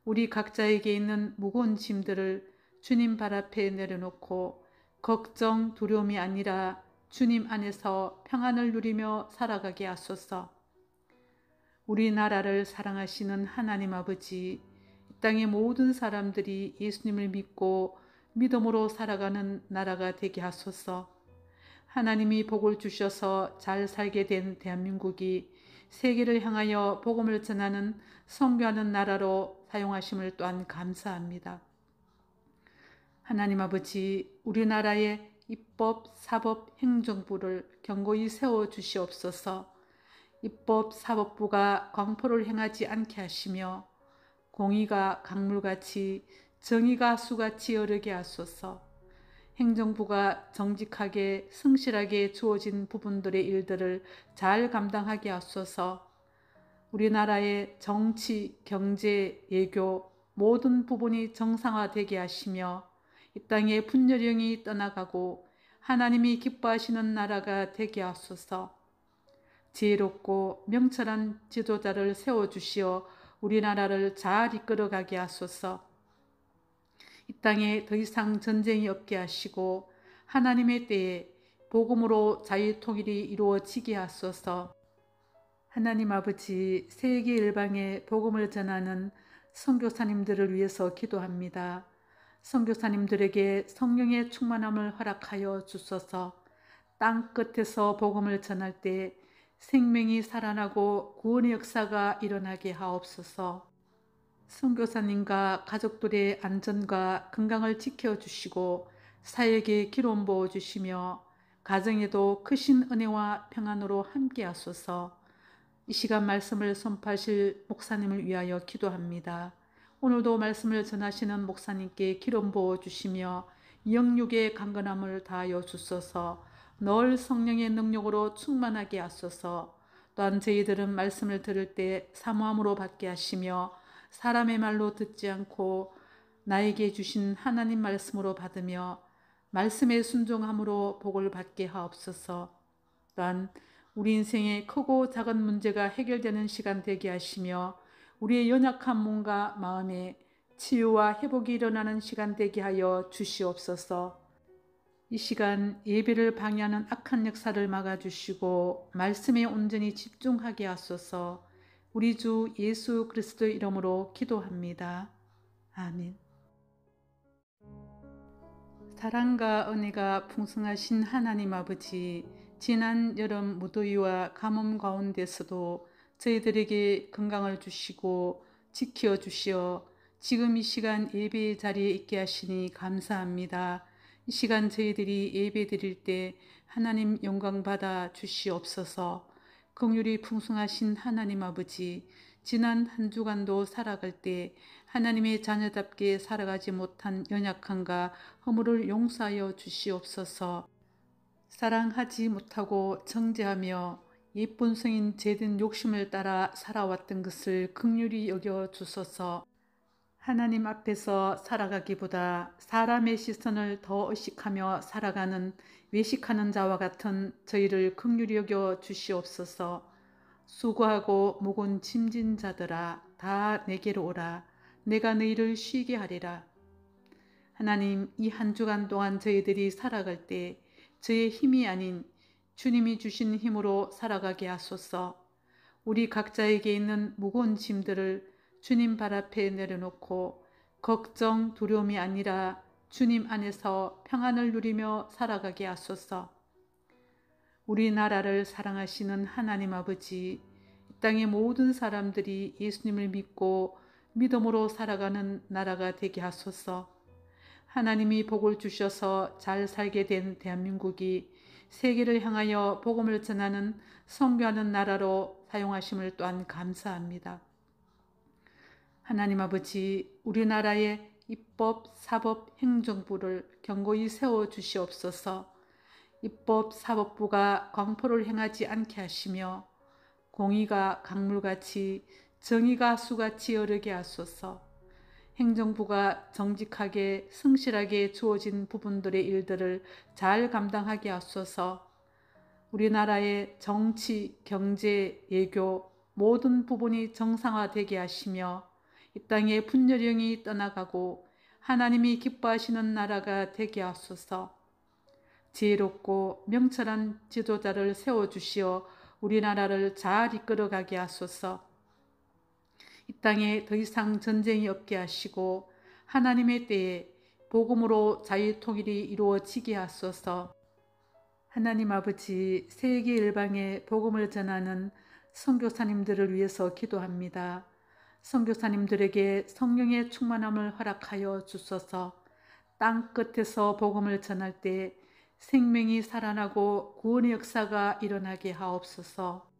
우리 각자에게 있는 무거운 짐들을 주님 발 앞에 내려놓고 걱정, 두려움이 아니라 주님 안에서 평안을 누리며 살아가게 하소서. 우리나라를 사랑하시는 하나님 아버지, 이 땅의 모든 사람들이 예수님을 믿고 믿음으로 살아가는 나라가 되게 하소서. 하나님이 복을 주셔서 잘 살게 된 대한민국이 세계를 향하여 복음을 전하는 선교하는 나라로 사용하심을 또한 감사합니다. 하나님 아버지, 우리나라의 입법, 사법, 행정부를 견고히 세워 주시옵소서. 입법, 사법부가 광포를 행하지 않게 하시며 공의가 강물같이 정의가 수같이 어르게 하소서. 행정부가 정직하게 성실하게 주어진 부분들의 일들을 잘 감당하게 하소서. 우리나라의 정치, 경제, 외교 모든 부분이 정상화되게 하시며 이 땅의 분열령이 떠나가고 하나님이 기뻐하시는 나라가 되게 하소서. 지혜롭고 명철한 지도자를 세워주시어 우리나라를 잘 이끌어가게 하소서. 이 땅에 더 이상 전쟁이 없게 하시고 하나님의 때에 복음으로 자유통일이 이루어지게 하소서. 하나님 아버지, 세계 일방에 복음을 전하는 선교사님들을 위해서 기도합니다. 선교사님들에게 성령의 충만함을 허락하여 주소서. 땅 끝에서 복음을 전할 때 생명이 살아나고 구원의 역사가 일어나게 하옵소서. 선교사님과 가족들의 안전과 건강을 지켜주시고 사역에 기름 부어주시며 가정에도 크신 은혜와 평안으로 함께 하소서. 이 시간 말씀을 선포하실 목사님을 위하여 기도합니다. 오늘도 말씀을 전하시는 목사님께 기름 부어주시며 영육의 강건함을 다하여 주소서. 늘 성령의 능력으로 충만하게 하소서. 또한 저희들은 말씀을 들을 때 사모함으로 받게 하시며 사람의 말로 듣지 않고 나에게 주신 하나님 말씀으로 받으며 말씀에 순종함으로 복을 받게 하옵소서. 또한 우리 인생의 크고 작은 문제가 해결되는 시간 되게 하시며 우리의 연약한 몸과 마음에 치유와 회복이 일어나는 시간 되게 하여 주시옵소서. 이 시간 예배를 방해하는 악한 역사를 막아주시고 말씀에 온전히 집중하게 하소서. 우리 주 예수 그리스도의 이름으로 기도합니다. 아멘. 사랑과 은혜가 풍성하신 하나님 아버지, 지난 여름 무더위와 가뭄 가운데서도 저희들에게 건강을 주시고 지켜 주시어 지금 이 시간 예배 자리에 있게 하시니 감사합니다. 이 시간 저희들이 예배 드릴 때 하나님 영광 받아 주시옵소서. 긍휼이 풍성하신 하나님 아버지, 지난 한 주간도 살아갈 때 하나님의 자녀답게 살아가지 못한 연약함과 허물을 용서하여 주시옵소서. 사랑하지 못하고 정죄하며 예쁜 성인 죄된 욕심을 따라 살아왔던 것을 긍휼히 여겨 주소서. 하나님 앞에서 살아가기보다 사람의 시선을 더 의식하며 살아가는 외식하는 자와 같은 저희를 긍휼히 여겨 주시옵소서. 수고하고 무거운 짐진 자들아 다 내게로 오라. 내가 너희를 쉬게 하리라. 하나님, 이 한 주간 동안 저희들이 살아갈 때 저의 힘이 아닌 주님이 주신 힘으로 살아가게 하소서. 우리 각자에게 있는 무거운 짐들을 주님 발 앞에 내려놓고 걱정, 두려움이 아니라 주님 안에서 평안을 누리며 살아가게 하소서. 우리나라를 사랑하시는 하나님 아버지, 이 땅의 모든 사람들이 예수님을 믿고 믿음으로 살아가는 나라가 되게 하소서. 하나님이 복을 주셔서 잘 살게 된 대한민국이 세계를 향하여 복음을 전하는 선교하는 나라로 사용하심을 또한 감사합니다. 하나님 아버지, 우리나라의 입법, 사법, 행정부를 견고히 세워주시옵소서. 입법, 사법부가 광포를 행하지 않게 하시며 공의가 강물같이 정의가 수같이 어르게 하소서. 행정부가 정직하게 성실하게 주어진 부분들의 일들을 잘 감당하게 하소서. 우리나라의 정치, 경제, 외교 모든 부분이 정상화되게 하시며 이 땅의 분열령이 떠나가고 하나님이 기뻐하시는 나라가 되게 하소서. 지혜롭고 명철한 지도자를 세워주시어 우리나라를 잘 이끌어가게 하소서. 이 땅에 더 이상 전쟁이 없게 하시고 하나님의 때에 복음으로 자유통일이 이루어지게 하소서. 하나님 아버지, 세계 일방에 복음을 전하는 선교사님들을 위해서 기도합니다. 선교사님들에게 성령의 충만함을 허락하여 주소서. 땅 끝에서 복음을 전할 때 생명이 살아나고 구원의 역사가 일어나게 하옵소서.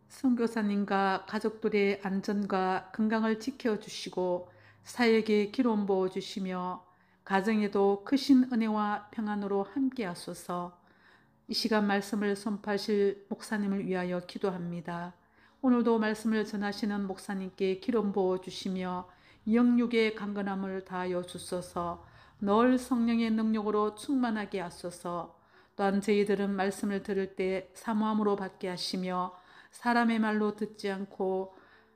선교사님과 가족들의 안전과 건강을 지켜주시고 사역에 기름 부어주시며 가정에도 크신 은혜와 평안으로 함께 하소서. 이 시간 말씀을 선포하실 목사님을 위하여 기도합니다. 오늘도 말씀을 전하시는 목사님께 기름 부어주시며 영육의 강건함을 다하여 주소서. 늘 성령의 능력으로 충만하게 하소서. 또한 저희들은 말씀을 들을 때 사모함으로 받게 하시며 사람의 말로 듣지 않고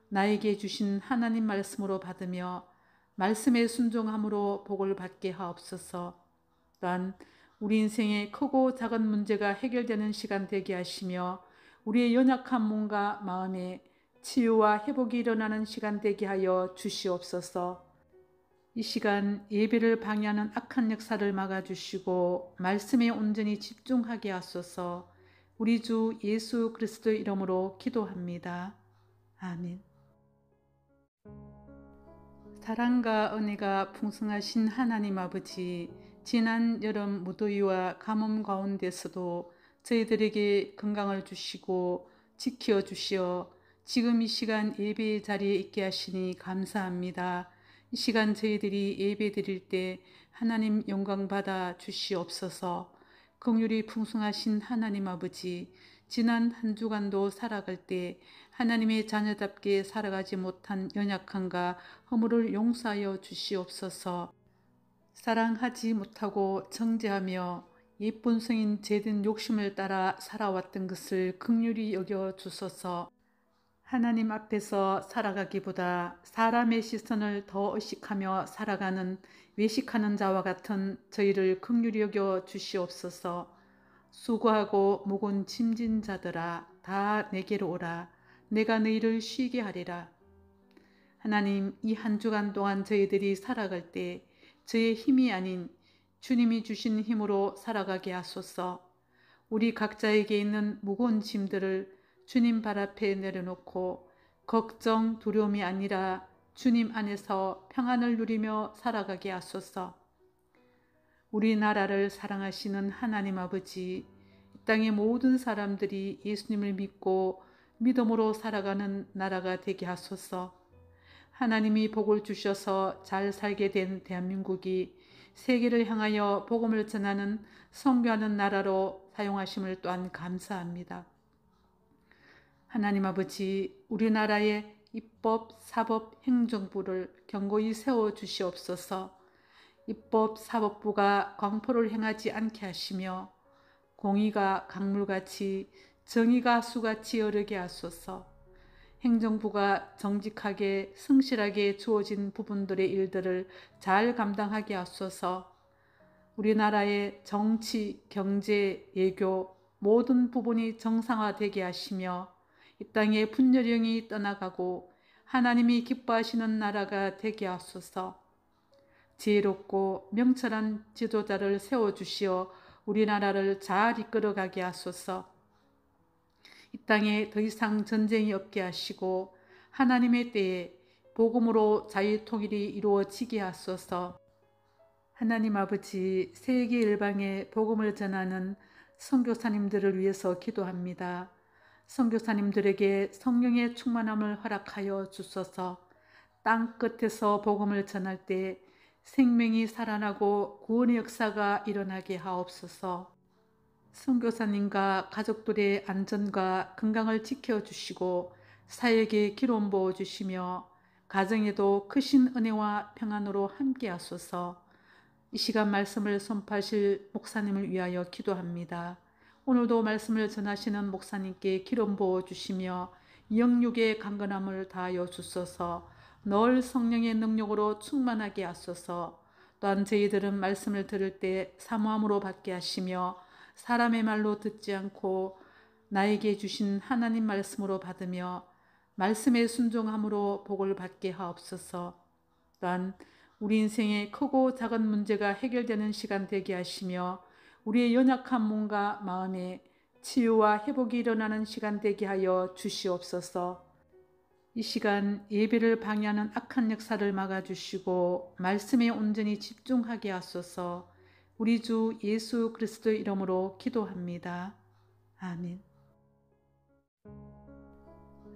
나에게 주신 하나님 말씀으로 받으며 말씀에 순종함으로 복을 받게 하옵소서. 또한 우리 인생의 크고 작은 문제가 해결되는 시간 되게 하시며 우리의 연약한 몸과 마음에 치유와 회복이 일어나는 시간 되게 하여 주시옵소서. 이 시간 예배를 방해하는 악한 역사를 막아주시고 말씀에 온전히 집중하게 하소서. 우리 주 예수 그리스도의 이름으로 기도합니다. 아멘. 사랑과 은혜가 풍성하신 하나님 아버지, 지난 여름 무더위와 가뭄 가운데서도 저희들에게 건강을 주시고 지켜 주시어 지금 이 시간 예배 자리에 있게 하시니 감사합니다. 이 시간 저희들이 예배 드릴 때 하나님 영광 받아 주시옵소서. 긍휼이 풍성하신 하나님 아버지, 지난 한 주간도 살아갈 때 하나님의 자녀답게 살아가지 못한 연약함과 허물을 용서하여 주시옵소서. 사랑하지 못하고 정죄하며 예쁜 성인 죄된 욕심을 따라 살아왔던 것을 긍휼히 여겨 주소서. 하나님 앞에서 살아가기보다 사람의 시선을 더 의식하며 살아가는 외식하는 자와 같은 저희를 긍휼히 여겨 주시옵소서. 수고하고 무거운 짐진 자들아 다 내게로 오라. 내가 너희를 쉬게 하리라. 하나님, 이 한 주간 동안 저희들이 살아갈 때 저의 힘이 아닌 주님이 주신 힘으로 살아가게 하소서. 우리 각자에게 있는 무거운 짐들을 주님 발 앞에 내려놓고 걱정, 두려움이 아니라 주님 안에서 평안을 누리며 살아가게 하소서. 우리나라를 사랑하시는 하나님 아버지, 이 땅의 모든 사람들이 예수님을 믿고 믿음으로 살아가는 나라가 되게 하소서. 하나님이 복을 주셔서 잘 살게 된 대한민국이 세계를 향하여 복음을 전하는 선교하는 나라로 사용하심을 또한 감사합니다. 하나님 아버지, 우리나라의 입법, 사법, 행정부를 견고히 세워 주시옵소서. 입법, 사법부가 광포를 행하지 않게 하시며 공의가 강물같이 정의가 수같이 어르게 하소서. 행정부가 정직하게 성실하게 주어진 부분들의 일들을 잘 감당하게 하소서. 우리나라의 정치, 경제, 외교 모든 부분이 정상화되게 하시며 이 땅의 분열령이 떠나가고 하나님이 기뻐하시는 나라가 되게 하소서. 지혜롭고 명철한 지도자를 세워주시어 우리나라를 잘 이끌어가게 하소서. 이 땅에 더 이상 전쟁이 없게 하시고 하나님의 때에 복음으로 자유통일이 이루어지게 하소서. 하나님 아버지, 세계 일방에 복음을 전하는 선교사님들을 위해서 기도합니다. 선교사님들에게 성령의 충만함을 허락하여 주소서. 땅 끝에서 복음을 전할 때 생명이 살아나고 구원의 역사가 일어나게 하옵소서. 선교사님과 가족들의 안전과 건강을 지켜주시고 사역에 기름 부어주시며 가정에도 크신 은혜와 평안으로 함께 하소서. 이 시간 말씀을 선포하실 목사님을 위하여 기도합니다. 오늘도 말씀을 전하시는 목사님께 기름 부어주시며 영육의 강건함을 다하여 주소서. 늘 성령의 능력으로 충만하게 하소서. 또한 저희들은 말씀을 들을 때 사모함으로 받게 하시며 사람의 말로 듣지 않고 나에게 주신 하나님 말씀으로 받으며 말씀에 순종함으로 복을 받게 하옵소서. 또한 우리 인생의 크고 작은 문제가 해결되는 시간 되게 하시며 우리의 연약한 몸과 마음에 치유와 회복이 일어나는 시간 되게 하여 주시옵소서. 이 시간 예배를 방해하는 악한 역사를 막아주시고 말씀에 온전히 집중하게 하소서. 우리 주 예수 그리스도의 이름으로 기도합니다. 아멘.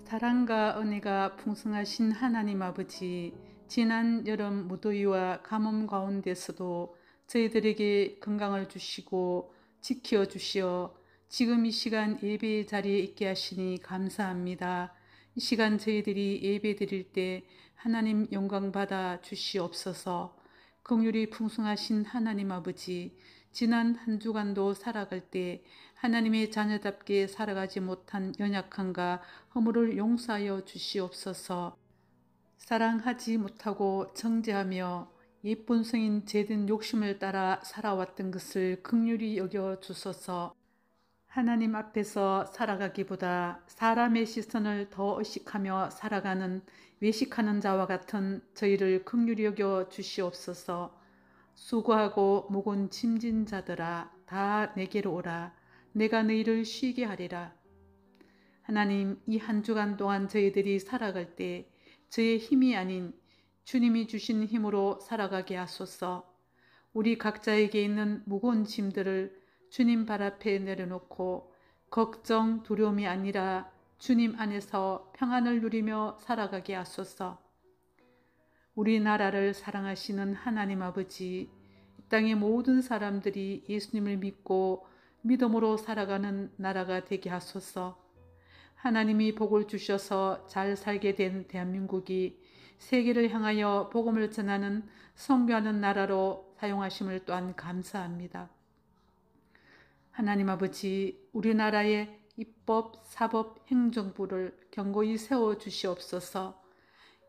사랑과 은혜가 풍성하신 하나님 아버지, 지난 여름 무더위와 가뭄 가운데서도 저희들에게 건강을 주시고 지켜 주시어 지금 이 시간 예배 자리에 있게 하시니 감사합니다. 이 시간 저희들이 예배 드릴 때 하나님 영광 받아 주시옵소서. 긍휼이 풍성하신 하나님 아버지, 지난 한 주간도 살아갈 때 하나님의 자녀답게 살아가지 못한 연약함과 허물을 용서하여 주시옵소서. 사랑하지 못하고 정죄하며 예쁜 성인 죄된 욕심을 따라 살아왔던 것을 긍휼히 여겨 주소서. 하나님 앞에서 살아가기보다 사람의 시선을 더 의식하며 살아가는 외식하는 자와 같은 저희를 긍휼히 여겨 주시옵소서. 수고하고 무거운 짐진 자들아, 다 내게로 오라. 내가 너희를 쉬게 하리라. 하나님, 이 한 주간 동안 저희들이 살아갈 때 저의 힘이 아닌 주님이 주신 힘으로 살아가게 하소서. 우리 각자에게 있는 무거운 짐들을 주님 발 앞에 내려놓고 걱정, 두려움이 아니라 주님 안에서 평안을 누리며 살아가게 하소서. 우리나라를 사랑하시는 하나님 아버지, 이 땅의 모든 사람들이 예수님을 믿고 믿음으로 살아가는 나라가 되게 하소서. 하나님이 복을 주셔서 잘 살게 된 대한민국이 세계를 향하여 복음을 전하는 선교하는 나라로 사용하심을 또한 감사합니다. 하나님 아버지, 우리나라의 입법, 사법, 행정부를 견고히 세워 주시옵소서.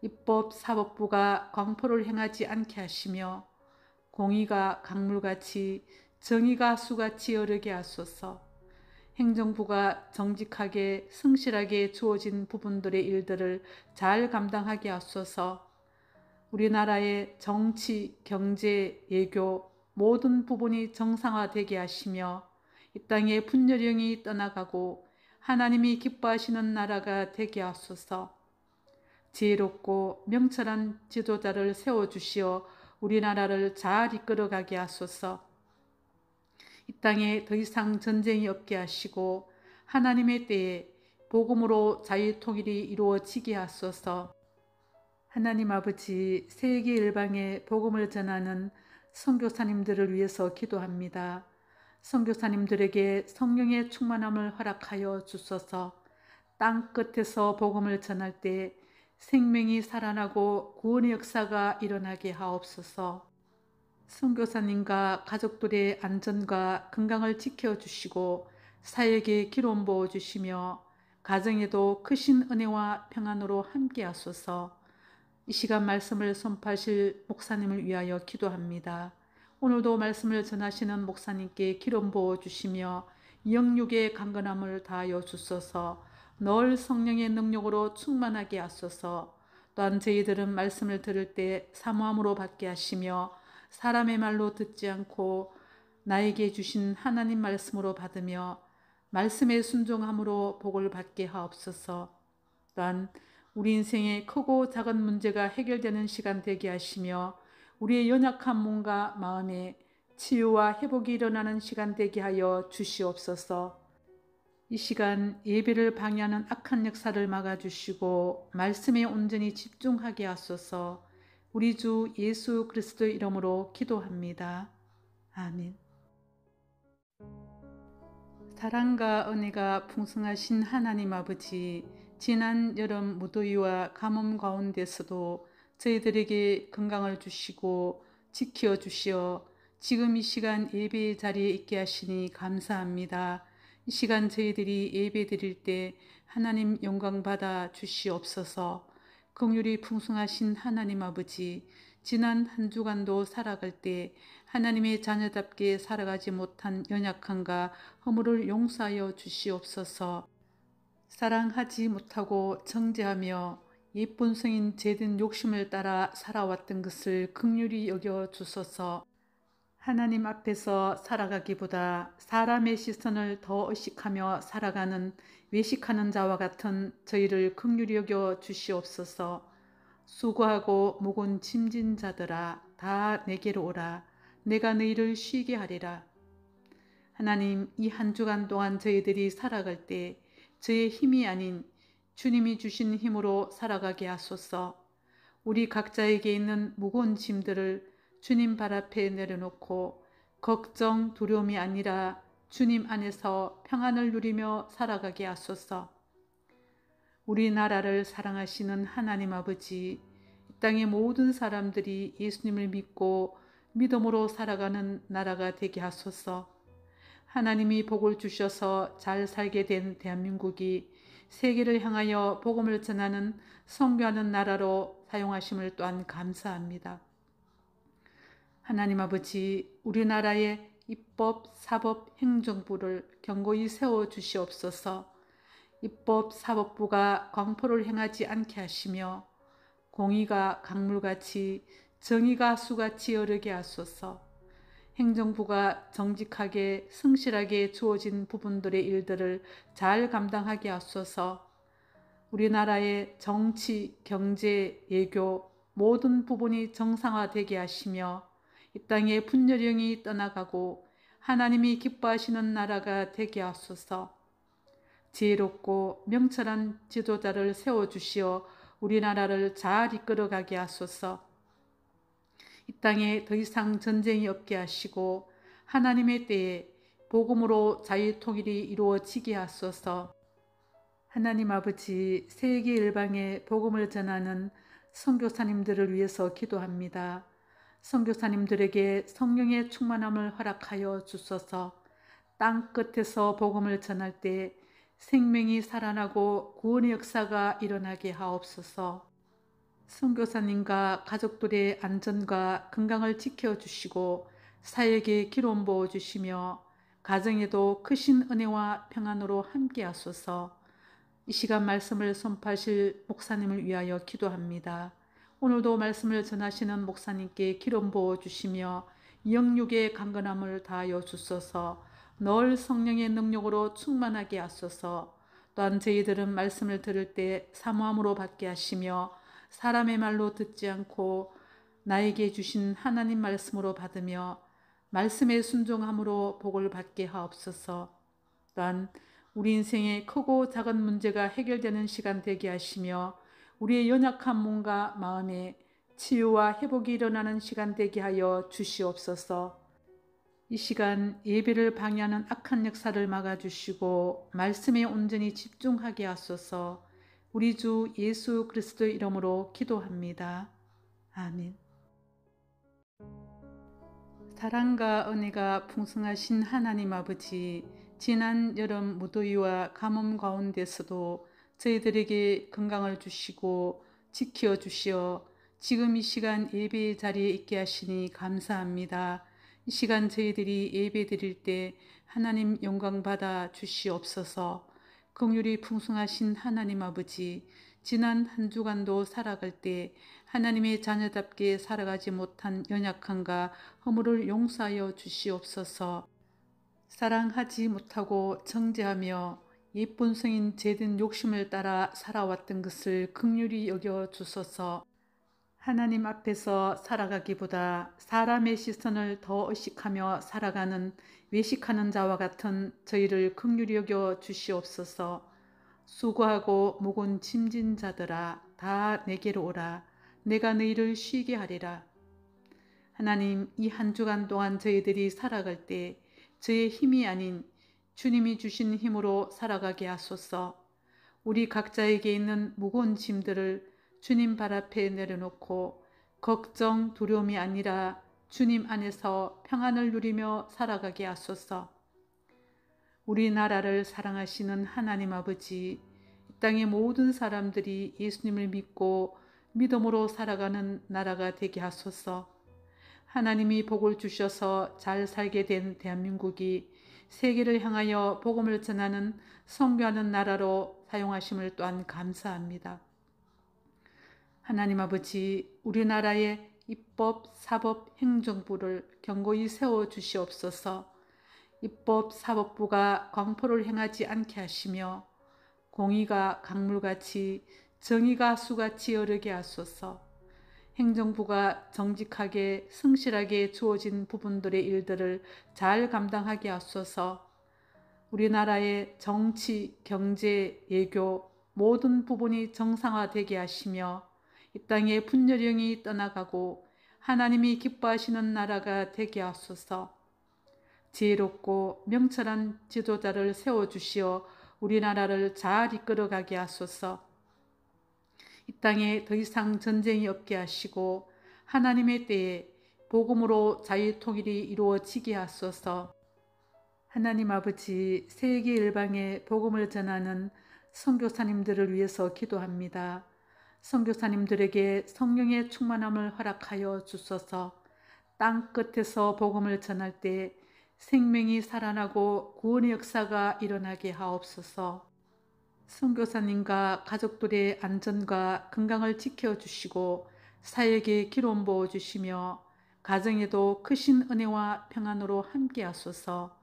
입법, 사법부가 광포를 행하지 않게 하시며 공의가 강물같이 정의가 수같이 어르게 하소서. 행정부가 정직하게 성실하게 주어진 부분들의 일들을 잘 감당하게 하소서. 우리나라의 정치, 경제, 외교 모든 부분이 정상화되게 하시며 이 땅의 분열령이 떠나가고 하나님이 기뻐하시는 나라가 되게 하소서. 지혜롭고 명철한 지도자를 세워주시어 우리나라를 잘 이끌어가게 하소서. 이 땅에 더 이상 전쟁이 없게 하시고 하나님의 때에 복음으로 자유통일이 이루어지게 하소서. 하나님 아버지, 세계 일방에 복음을 전하는 선교사님들을 위해서 기도합니다. 선교사님들에게 성령의 충만함을 허락하여 주소서. 땅 끝에서 복음을 전할 때 생명이 살아나고 구원의 역사가 일어나게 하옵소서. 선교사님과 가족들의 안전과 건강을 지켜주시고 사역에 기름 부어주시며 가정에도 크신 은혜와 평안으로 함께 하소서. 이 시간 말씀을 선포하실 목사님을 위하여 기도합니다. 오늘도 말씀을 전하시는 목사님께 기름 부어주시며 영육의 강건함을 다하여 주소서. 늘 성령의 능력으로 충만하게 하소서. 또한 저희들은 말씀을 들을 때 사모함으로 받게 하시며 사람의 말로 듣지 않고 나에게 주신 하나님 말씀으로 받으며 말씀에 순종함으로 복을 받게 하옵소서. 또한 우리 인생의 크고 작은 문제가 해결되는 시간 되게 하시며 우리의 연약한 몸과 마음에 치유와 회복이 일어나는 시간 되게 하여 주시옵소서. 이 시간 예배를 방해하는 악한 역사를 막아주시고 말씀에 온전히 집중하게 하소서. 우리 주 예수 그리스도의 이름으로 기도합니다. 아멘. 사랑과 은혜가 풍성하신 하나님 아버지, 지난 여름 무더위와 가뭄 가운데서도 저희들에게 건강을 주시고 지켜 주시어 지금 이 시간 예배 자리에 있게 하시니 감사합니다. 이 시간 저희들이 예배 드릴 때 하나님 영광 받아 주시옵소서. 긍휼이 풍성하신 하나님 아버지, 지난 한 주간도 살아갈 때 하나님의 자녀답게 살아가지 못한 연약함과 허물을 용서하여 주시옵소서. 사랑하지 못하고 정죄하며 예쁜 성인 죄된 욕심을 따라 살아왔던 것을 긍휼히 여겨 주소서. 하나님 앞에서 살아가기보다 사람의 시선을 더 의식하며 살아가는 외식하는 자와 같은 저희를 긍휼히 여겨 주시옵소서. 수고하고 무거운 짐진 자들아, 다 내게로 오라. 내가 너희를 쉬게 하리라. 하나님, 이 한 주간 동안 저희들이 살아갈 때 저의 힘이 아닌 주님이 주신 힘으로 살아가게 하소서. 우리 각자에게 있는 무거운 짐들을 주님 발 앞에 내려놓고 걱정, 두려움이 아니라 주님 안에서 평안을 누리며 살아가게 하소서. 우리나라를 사랑하시는 하나님 아버지, 이 땅의 모든 사람들이 예수님을 믿고 믿음으로 살아가는 나라가 되게 하소서. 하나님이 복을 주셔서 잘 살게 된 대한민국이 세계를 향하여 복음을 전하는 선교하는 나라로 사용하심을 또한 감사합니다. 하나님 아버지, 우리나라의 입법, 사법, 행정부를 견고히 세워주시옵소서. 입법, 사법부가 광포를 행하지 않게 하시며 공의가 강물같이 정의가 수같이 흐르게 하소서. 행정부가 정직하게 성실하게 주어진 부분들의 일들을 잘 감당하게 하소서. 우리나라의 정치, 경제, 외교 모든 부분이 정상화되게 하시며 이 땅의 분열령이 떠나가고 하나님이 기뻐하시는 나라가 되게 하소서. 지혜롭고 명철한 지도자를 세워주시어 우리나라를 잘 이끌어가게 하소서. 이 땅에 더 이상 전쟁이 없게 하시고 하나님의 때에 복음으로 자유통일이 이루어지게 하소서. 하나님 아버지, 세계 일방에 복음을 전하는 선교사님들을 위해서 기도합니다. 선교사님들에게 성령의 충만함을 허락하여 주소서. 땅 끝에서 복음을 전할 때 생명이 살아나고 구원의 역사가 일어나게 하옵소서. 선교사님과 가족들의 안전과 건강을 지켜주시고 사역에 기름 부어주시며 가정에도 크신 은혜와 평안으로 함께 하소서. 이 시간 말씀을 선포하실 목사님을 위하여 기도합니다. 오늘도 말씀을 전하시는 목사님께 기름 부어주시며 영육의 강건함을 다하여 주소서. 늘 성령의 능력으로 충만하게 하소서. 또한 저희들은 말씀을 들을 때 사모함으로 받게 하시며 사람의 말로 듣지 않고 나에게 주신 하나님 말씀으로 받으며 말씀에 순종함으로 복을 받게 하옵소서. 또한 우리 인생의 크고 작은 문제가 해결되는 시간 되게 하시며 우리의 연약한 몸과 마음에 치유와 회복이 일어나는 시간 되게 하여 주시옵소서. 이 시간 예배를 방해하는 악한 역사를 막아주시고 말씀에 온전히 집중하게 하소서. 우리 주 예수 그리스도의 이름으로 기도합니다. 아멘. 사랑과 은혜가 풍성하신 하나님 아버지, 지난 여름 무더위와 가뭄 가운데서도 저희들에게 건강을 주시고 지켜 주시어 지금 이 시간 예배 자리에 있게 하시니 감사합니다. 이 시간 저희들이 예배 드릴 때 하나님 영광 받아 주시옵소서. 긍휼이 풍성하신 하나님 아버지, 지난 한 주간도 살아갈 때 하나님의 자녀답게 살아가지 못한 연약함과 허물을 용서하여 주시옵소서. 사랑하지 못하고 정죄하며 예쁜 성인 죄된 욕심을 따라 살아왔던 것을 긍휼히 여겨 주소서. 하나님 앞에서 살아가기보다 사람의 시선을 더 의식하며 살아가는 외식하는 자와 같은 저희를 긍휼히 여겨 주시옵소서. 수고하고 무거운 짐진 자들아, 다 내게로 오라. 내가 너희를 쉬게 하리라. 하나님, 이 한 주간 동안 저희들이 살아갈 때 저의 힘이 아닌 주님이 주신 힘으로 살아가게 하소서. 우리 각자에게 있는 무거운 짐들을 주님 발 앞에 내려놓고 걱정, 두려움이 아니라 주님 안에서 평안을 누리며 살아가게 하소서. 우리나라를 사랑하시는 하나님 아버지, 이 땅의 모든 사람들이 예수님을 믿고 믿음으로 살아가는 나라가 되게 하소서. 하나님이 복을 주셔서 잘 살게 된 대한민국이 세계를 향하여 복음을 전하는 선교하는 나라로 사용하심을 또한 감사합니다. 하나님 아버지, 우리나라의 입법, 사법, 행정부를 견고히 세워주시옵소서. 입법, 사법부가 광포를 행하지 않게 하시며 공의가 강물같이 정의가 수같이 흐르게 하소서. 행정부가 정직하게 성실하게 주어진 부분들의 일들을 잘 감당하게 하소서. 우리나라의 정치, 경제, 외교 모든 부분이 정상화되게 하시며 이 땅의 분열령이 떠나가고 하나님이 기뻐하시는 나라가 되게 하소서. 지혜롭고 명철한 지도자를 세워주시어 우리나라를 잘 이끌어가게 하소서. 이 땅에 더 이상 전쟁이 없게 하시고 하나님의 때에 복음으로 자유통일이 이루어지게 하소서. 하나님 아버지, 세계 일방에 복음을 전하는 선교사님들을 위해서 기도합니다. 선교사님들에게 성령의 충만함을 허락하여 주소서. 땅 끝에서 복음을 전할 때 생명이 살아나고 구원의 역사가 일어나게 하옵소서. 선교사님과 가족들의 안전과 건강을 지켜주시고 사역에 기름 부어주시며 가정에도 크신 은혜와 평안으로 함께 하소서.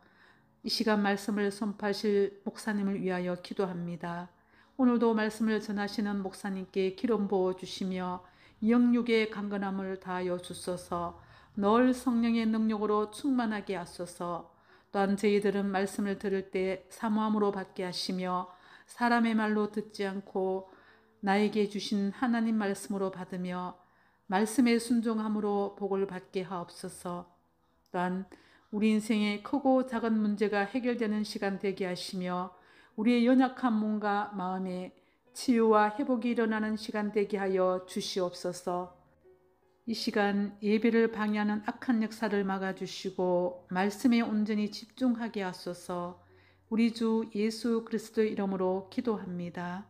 이 시간 말씀을 선포하실 목사님을 위하여 기도합니다. 오늘도 말씀을 전하시는 목사님께 기름 부어주시며 영육의 강건함을 다하여 주소서. 늘 성령의 능력으로 충만하게 하소서. 또한 저희들은 말씀을 들을 때 사모함으로 받게 하시며 사람의 말로 듣지 않고 나에게 주신 하나님 말씀으로 받으며 말씀에 순종함으로 복을 받게 하옵소서. 또한 우리 인생의 크고 작은 문제가 해결되는 시간 되게 하시며 우리의 연약한 몸과 마음에 치유와 회복이 일어나는 시간 되게 하여 주시옵소서. 이 시간 예배를 방해하는 악한 역사를 막아주시고 말씀에 온전히 집중하게 하소서. 우리 주 예수 그리스도의 이름으로 기도합니다.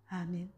아멘.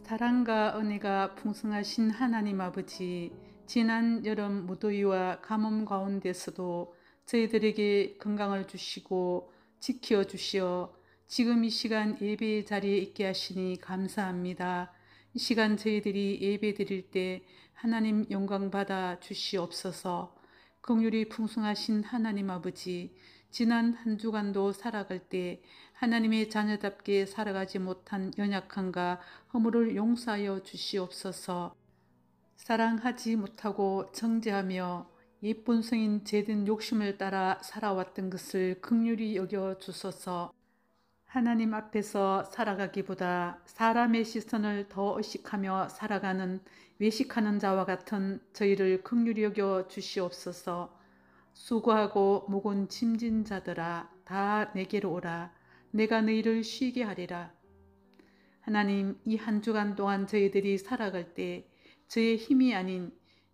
사랑과 은혜가 풍성하신 하나님 아버지, 지난 여름 무더위와 가뭄 가운데서도 저희들에게 건강을 주시고 지켜 주시어 지금 이 시간 예배 자리에 있게 하시니 감사합니다. 이 시간 저희들이 예배 드릴 때 하나님 영광 받아 주시옵소서. 긍휼이 풍성하신 하나님 아버지, 지난 한 주간도 살아갈 때 하나님의 자녀답게 살아가지 못한 연약함과 허물을 용서하여 주시옵소서. 사랑하지 못하고 정죄하며 예쁜 성인 죄된 욕심을 따라 살아왔던 것을 긍휼히 여겨 주소서. 하나님 앞에서 살아가기보다 사람의 시선을 더 의식하며 살아가는 외식하는 자와 같은 저희를 긍휼히 여겨 주시옵소서. 수고하고 무거운 짐진 자들아 다 내게로 오라. 내가 너희를 쉬게 하리라. 하나님, 이 한 주간 동안 저희들이 살아갈 때 저의 힘이 아닌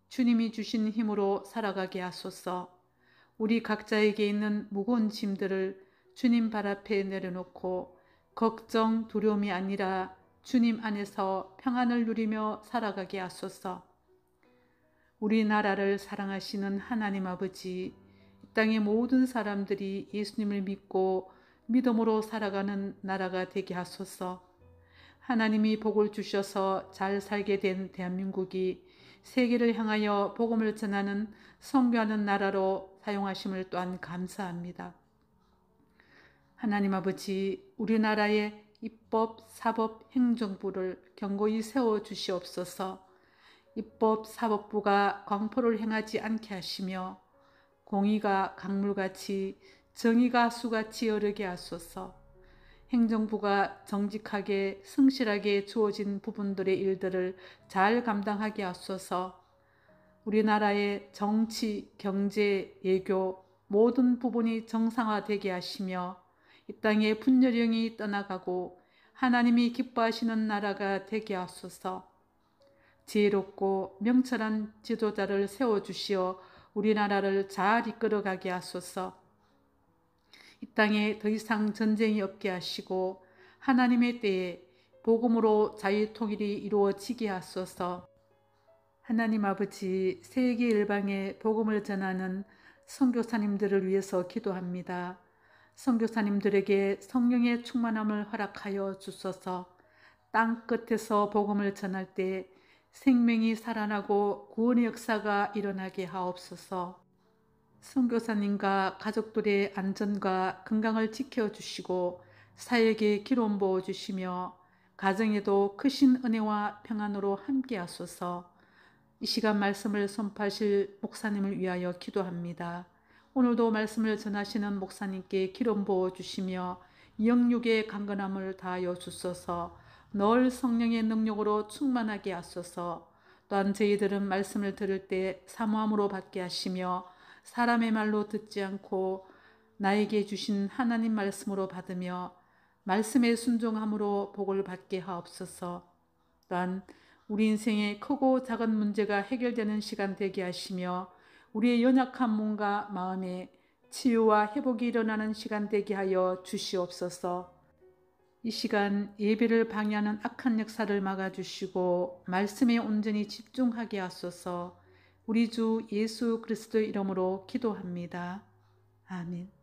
주님이 주신 힘으로 살아가게 하소서. 우리 각자에게 있는 무거운 짐들을 주님 발 앞에 내려놓고 걱정, 두려움이 아니라 주님 안에서 평안을 누리며 살아가게 하소서. 우리나라를 사랑하시는 하나님 아버지, 이 땅의 모든 사람들이 예수님을 믿고 믿음으로 살아가는 나라가 되게 하소서. 하나님이 복을 주셔서 잘 살게 된 대한민국이 세계를 향하여 복음을 전하는 선교하는 나라로 사용하심을 또한 감사합니다. 하나님 아버지, 우리나라의 입법, 사법, 행정부를 견고히 세워주시옵소서. 입법, 사법부가 광포를 행하지 않게 하시며 공의가 강물같이 정의가 수같이 흐르게 하소서. 행정부가 정직하게 성실하게 주어진 부분들의 일들을 잘 감당하게 하소서. 우리나라의 정치, 경제, 외교 모든 부분이 정상화되게 하시며 이 땅의 분열령이 떠나가고 하나님이 기뻐하시는 나라가 되게 하소서. 지혜롭고 명철한 지도자를 세워주시어 우리나라를 잘 이끌어가게 하소서. 이 땅에 더 이상 전쟁이 없게 하시고 하나님의 때에 복음으로 자유통일이 이루어지게 하소서. 하나님 아버지, 세계 일방에 복음을 전하는 선교사님들을 위해서 기도합니다. 선교사님들에게 성령의 충만함을 허락하여 주소서. 땅 끝에서 복음을 전할 때 생명이 살아나고 구원의 역사가 일어나게 하옵소서. 선교사님과 가족들의 안전과 건강을 지켜주시고 사역에 기름 부어주시며 가정에도 크신 은혜와 평안으로 함께 하소서. 이 시간 말씀을 선포하실 목사님을 위하여 기도합니다. 오늘도 말씀을 전하시는 목사님께 기름 부어주시며 영육의 강건함을 다하여 주소서. 늘 성령의 능력으로 충만하게 하소서. 또한 저희들은 말씀을 들을 때 사모함으로 받게 하시며 사람의 말로 듣지 않고 나에게 주신 하나님 말씀으로 받으며 말씀에 순종함으로 복을 받게 하옵소서. 또한 우리 인생의 크고 작은 문제가 해결되는 시간 되게 하시며 우리의 연약한 몸과 마음에 치유와 회복이 일어나는 시간 되게 하여 주시옵소서. 이 시간 예배를 방해하는 악한 역사를 막아주시고 말씀에 온전히 집중하게 하소서. 우리 주 예수 그리스도의 이름으로 기도합니다. 아멘.